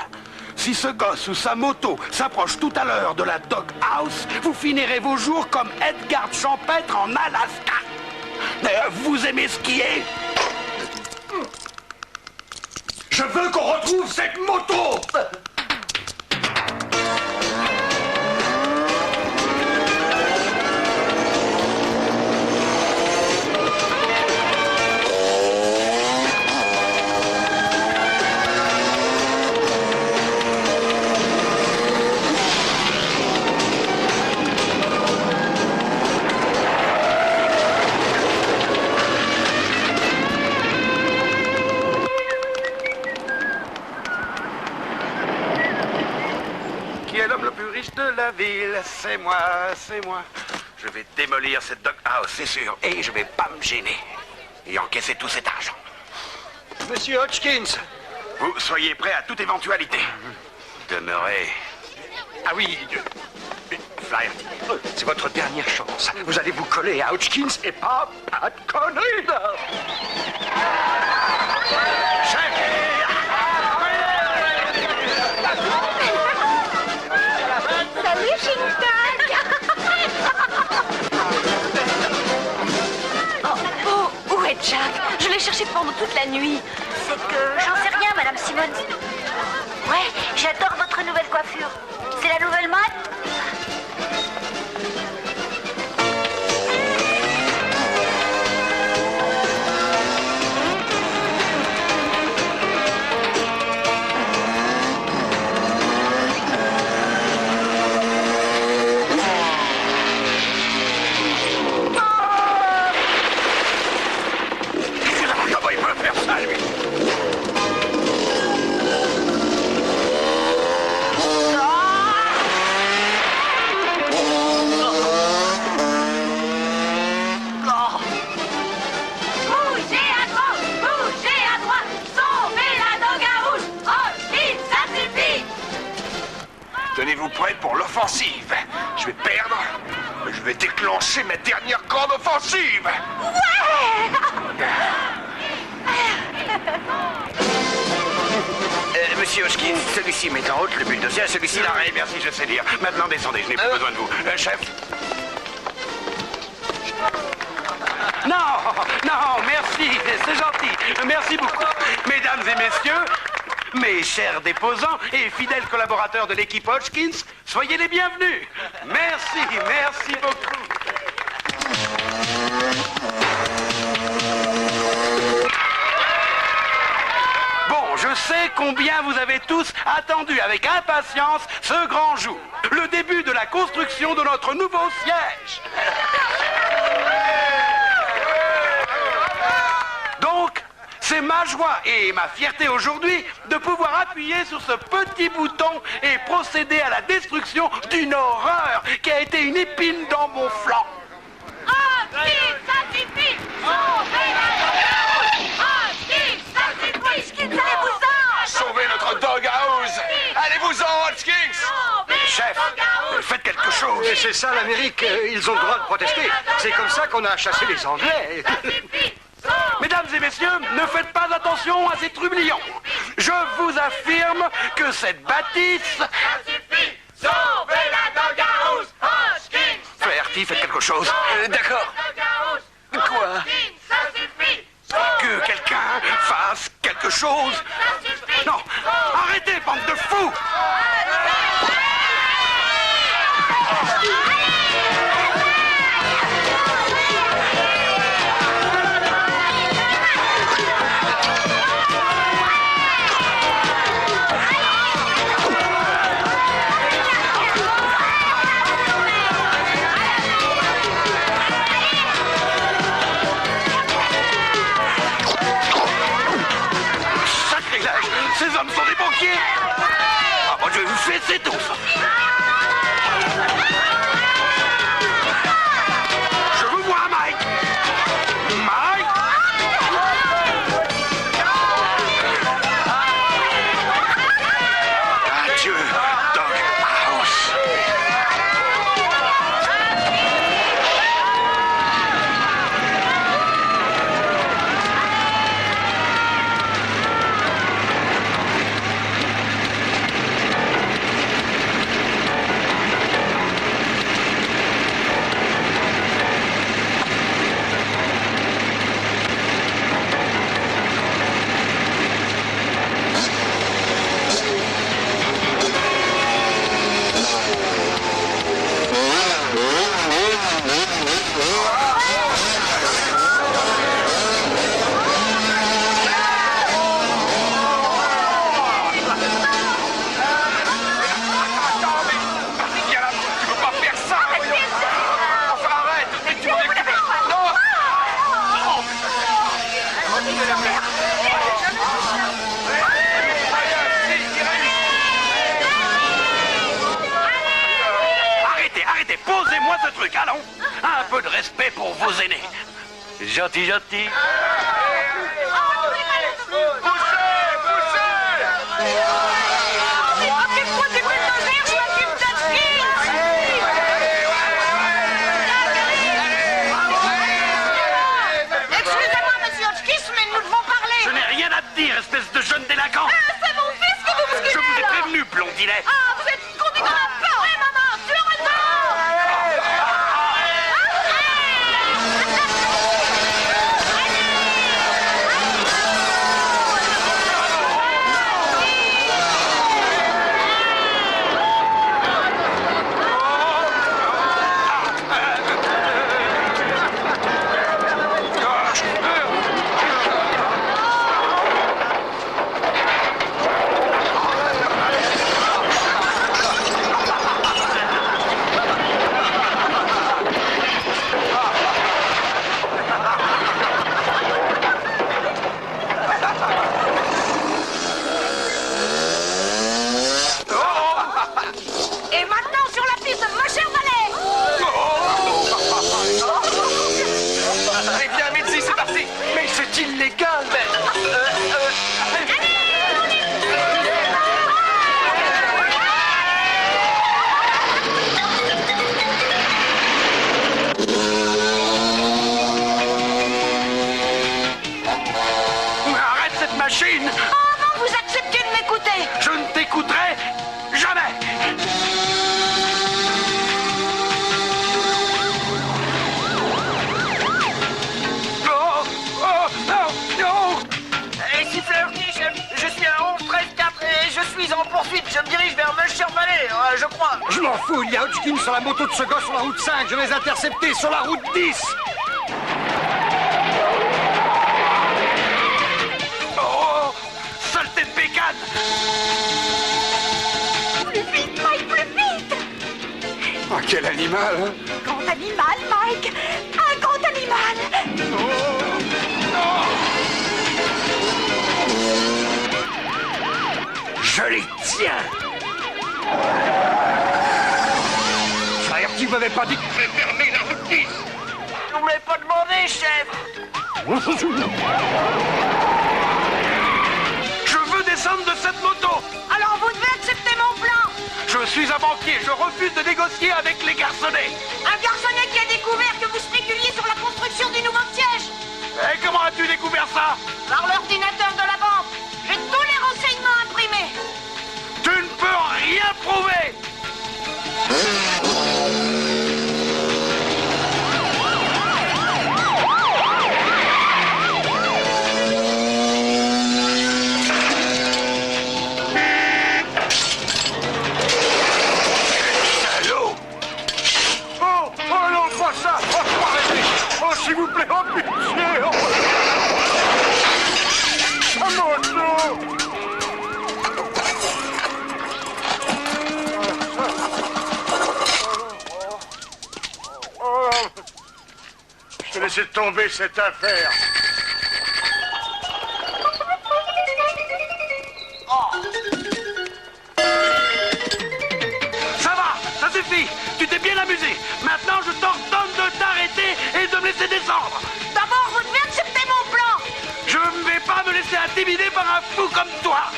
Si ce gosse ou sa moto s'approche tout à l'heure de la Dog House, vous finirez vos jours comme Edgar Champêtre en Alaska. Vous aimez skier? Je veux qu'on retrouve cette moto! De la ville, c'est moi, c'est moi. Je vais démolir cette dog house, c'est sûr, et je vais pas me gêner et encaisser tout cet argent. Monsieur Hodgkins, vous soyez prêt à toute éventualité. Demeurez. Ah oui, Flaherty, c'est votre dernière chance. Vous allez vous coller à Hodgkins et pas de conneries, là. Salut, Shintak. Où est Jack? Je l'ai cherché pendant toute la nuit. C'est que j'en sais rien, Madame Simmons. Ouais, j'adore votre nouvelle coiffure. C'est la nouvelle mode? Tenez-vous prêts pour l'offensive. Je vais perdre, mais je vais déclencher ma dernière grande offensive. Monsieur Hodgkins, celui-ci met en route le bulldozer, celui-ci l'arrête. Merci, je sais lire. Maintenant, descendez, je n'ai plus besoin de vous. Chef. Non, merci, c'est gentil. Merci beaucoup. Mesdames et messieurs, mes chers déposants et fidèles collaborateurs de l'équipe Hodgkins, soyez les bienvenus. Merci beaucoup. Bon, je sais combien vous avez tous attendu avec impatience ce grand jour, le début de la construction de notre nouveau siège. Donc, c'est ma joie et ma fierté aujourd'hui de pouvoir appuyer sur ce petit bouton et procéder à la destruction d'une horreur qui a été une épine dans mon flanc. Sauvez notre dog house. Allez-vous-en, Hodgkins. Chef, faites quelque chose. Et c'est ça l'Amérique, ils ont le droit de protester. C'est comme ça qu'on a chassé les Anglais. Mesdames et messieurs, ne faites pas attention à ces trublions. Je vous affirme que cette bâtisse... Sauvez la dog house, Hodgkins. Flaherty, faites quelque chose. D'accord. Quoi? Que quelqu'un fasse quelque chose. Non, arrêtez, bande de fous. Ces hommes sont des banquiers. Ah bon, je vais vous fesser tous. Je vous vois, Mike. Mike. Adieu. Lâchez-moi ce truc, allons. Un peu de respect pour vos aînés. Gentil, gentil. Espèce de jeune délinquant! C'est mon fils que vous bousculez! Je vous ai prévenu, blondinet! Ah, vous êtes conduit dans la porte! Oui, maman, tu as raison! Je crois. Je m'en fous, il y a Hodgkin sur la moto de ce gosse sur la route 5. Je vais les intercepter sur la route 10. Oh, saleté de bécane! Plus vite, Mike, plus vite! Ah, quel animal, hein? Grand animal, Mike! Un grand animal! Je les tiens! Tu m'avais pas dit que tu pouvais fermer la route 10. Vous me l'avez pas demandé, chef. Je veux descendre de cette moto. Alors vous devez accepter mon plan. Je suis un banquier, je refuse de négocier avec les garçonnets. Un garçonnet qui a découvert que vous spéculiez sur la construction du nouveau siège. Et comment as-tu découvert ça? Par l'ordinateur de la banque. J'ai tous les renseignements imprimés. Tu ne peux rien prouver. S'il vous plaît, oh pitié! Oh mon Dieu! Je vais laisser tomber cette affaire. Ça va, ça suffit. Tu t'es bien amusé. Maintenant, je t'ordonne de t'arrêter et de me laisser descendre. D'abord, vous devez accepter mon plan. Je ne vais pas me laisser intimider par un fou comme toi.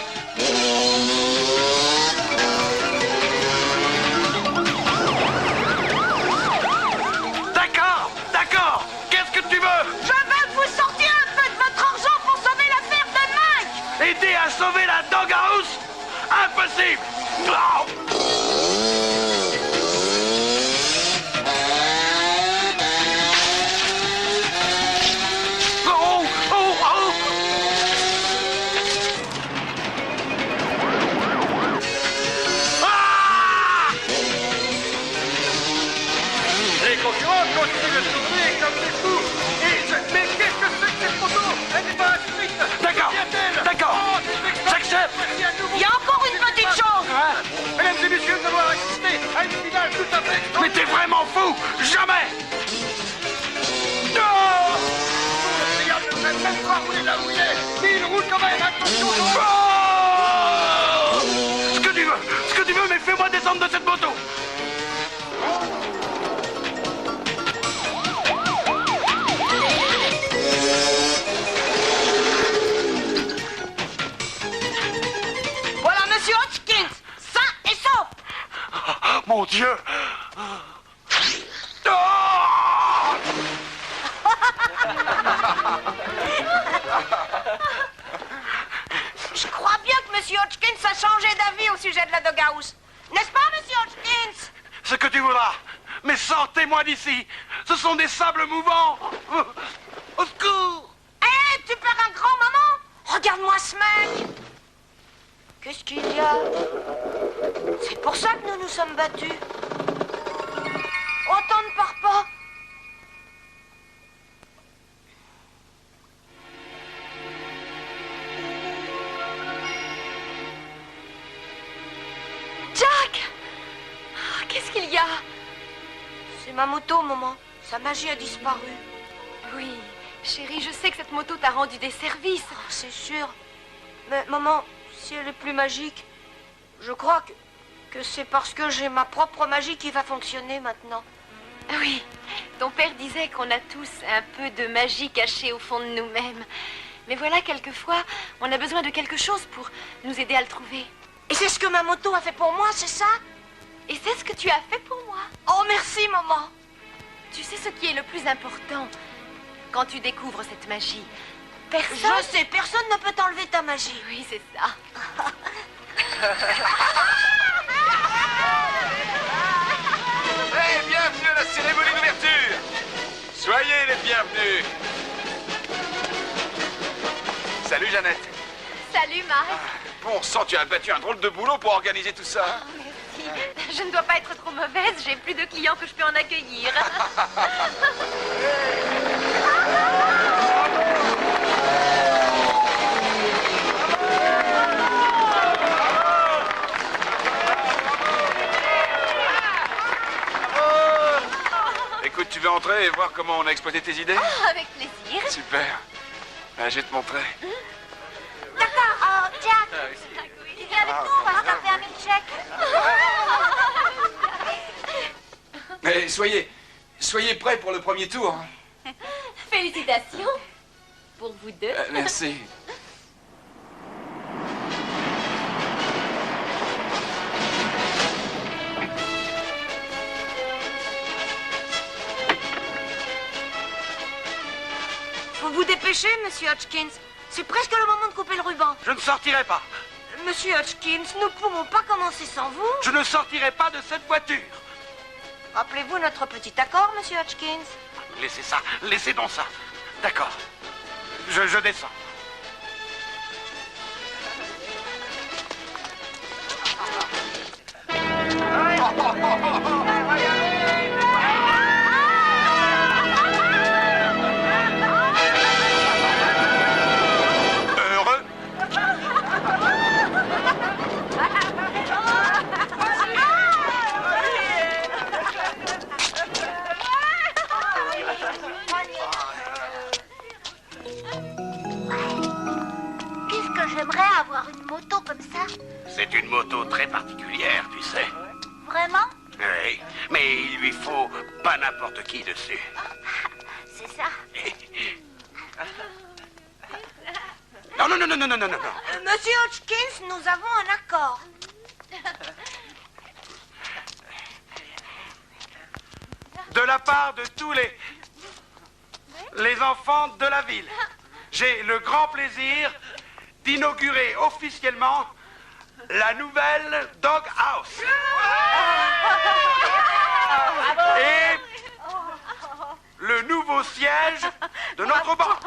D'accord, d'accord. Qu'est-ce que tu veux? Je veux que vous sortiez un peu de votre argent pour sauver l'affaire de Mike. Aider à sauver la doghouse? Impossible. Oh. Continue de tourner comme des fous. Mais qu'est-ce que c'est que cette moto? Elle n'est pas inscrite. D'accord, d'accord. J'accepte. Il y a encore une petite chose. Mesdames et messieurs, nous allons assister à une finale tout à fait... Mais t'es vraiment fou. Jamais. Non! Regarde, je ne sais même pas où il est là où il est. Mais il roule quand même, attention. Oh! Ce que tu veux, mais fais-moi descendre de cette moto. Monsieur Hodgkins, sain et sauf. Oh, mon Dieu! Oh! Je crois bien que Monsieur Hodgkins a changé d'avis au sujet de la doghouse. N'est-ce pas, Monsieur Hodgkins? Ce que tu voudras. Mais sortez-moi d'ici. Ce sont des sables mouvants. Au secours! Hé, tu perds un grand moment? Regarde-moi ce mec. Qu'est-ce qu'il y a? C'est pour ça que nous nous sommes battus. Oh, t'en ne pars pas. Jack! Qu'est-ce qu'il y a? C'est ma moto, maman. Sa magie a disparu. Oui, chérie, je sais que cette moto t'a rendu des services. Oh, c'est sûr. Mais maman, si elle est plus magique, je crois que c'est parce que j'ai ma propre magie qui va fonctionner maintenant. Oui, ton père disait qu'on a tous un peu de magie cachée au fond de nous-mêmes. Mais voilà, quelquefois, on a besoin de quelque chose pour nous aider à le trouver. Et c'est ce que ma moto a fait pour moi, c'est ça? Et c'est ce que tu as fait pour moi. Oh, merci, maman. Tu sais ce qui est le plus important quand tu découvres cette magie? Personne... Je sais, personne ne peut t'enlever ta magie. Oui, c'est ça. Hey, bienvenue à la cérémonie d'ouverture. Soyez les bienvenus. Salut, Jeannette. Salut, Marc. Bon sang, tu as battu un drôle de boulot pour organiser tout ça. Oh, merci. Je ne dois pas être trop mauvaise. J'ai plus de clients que je peux en accueillir. Écoute, tu veux entrer et voir comment on a exploité tes idées? Oh, avec plaisir. Super. Je vais te montrer. D'accord, oh, Jack. Tu viens avec nous, on va se taper un milkshake. Mais soyez prêts pour le premier tour. Félicitations pour vous deux. Merci. Faut vous dépêcher, Monsieur Hodgkins. C'est presque le moment de couper le ruban. Je ne sortirai pas. Monsieur Hodgkins, nous ne pouvons pas commencer sans vous. Je ne sortirai pas de cette voiture. Rappelez-vous notre petit accord, Monsieur Hodgkins? Laissez ça. Laissez donc ça. D'accord. Je descends. Heureux. Qu'est-ce que j'aimerais avoir une moto comme ça? C'est une moto très particulière, tu sais. Vraiment? Oui, mais il lui faut pas n'importe qui dessus. C'est ça. Non. Monsieur Hodgkins, nous avons un accord. De la part de tous les enfants de la ville, j'ai le grand plaisir d'inaugurer officiellement la nouvelle Dog House. Et le nouveau siège de notre banque.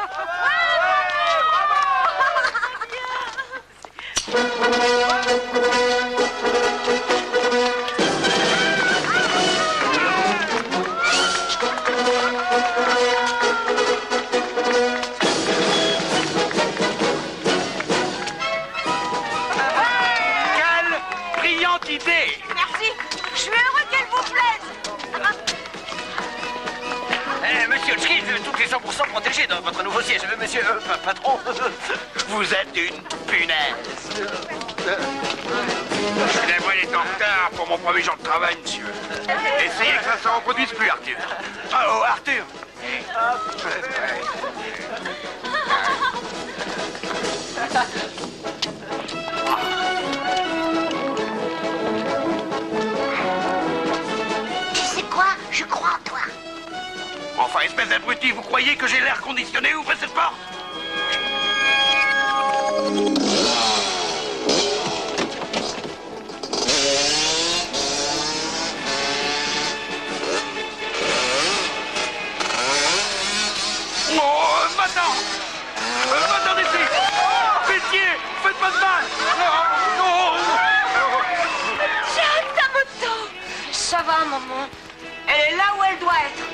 Quelle brillante idée! Merci. Je suis heureux qu'elle vous plaise. Monsieur Hodgkins, tout est 100% protégé dans votre nouveau siège. Monsieur, patron, vous êtes une punaise. Excusez-moi, il est en retard pour mon premier jour de travail, monsieur. Essayez que ça ne se reproduise plus, Arthur. Oh, Arthur! Enfin, espèce d'abruti, vous croyez que j'ai l'air conditionné? Ouvrez cette porte! Oh, maintenant! Attendez ici! Pitié! Faites pas de mal! Non! Non! Jack, ta moto! Ça va, maman. Elle est là où elle doit être.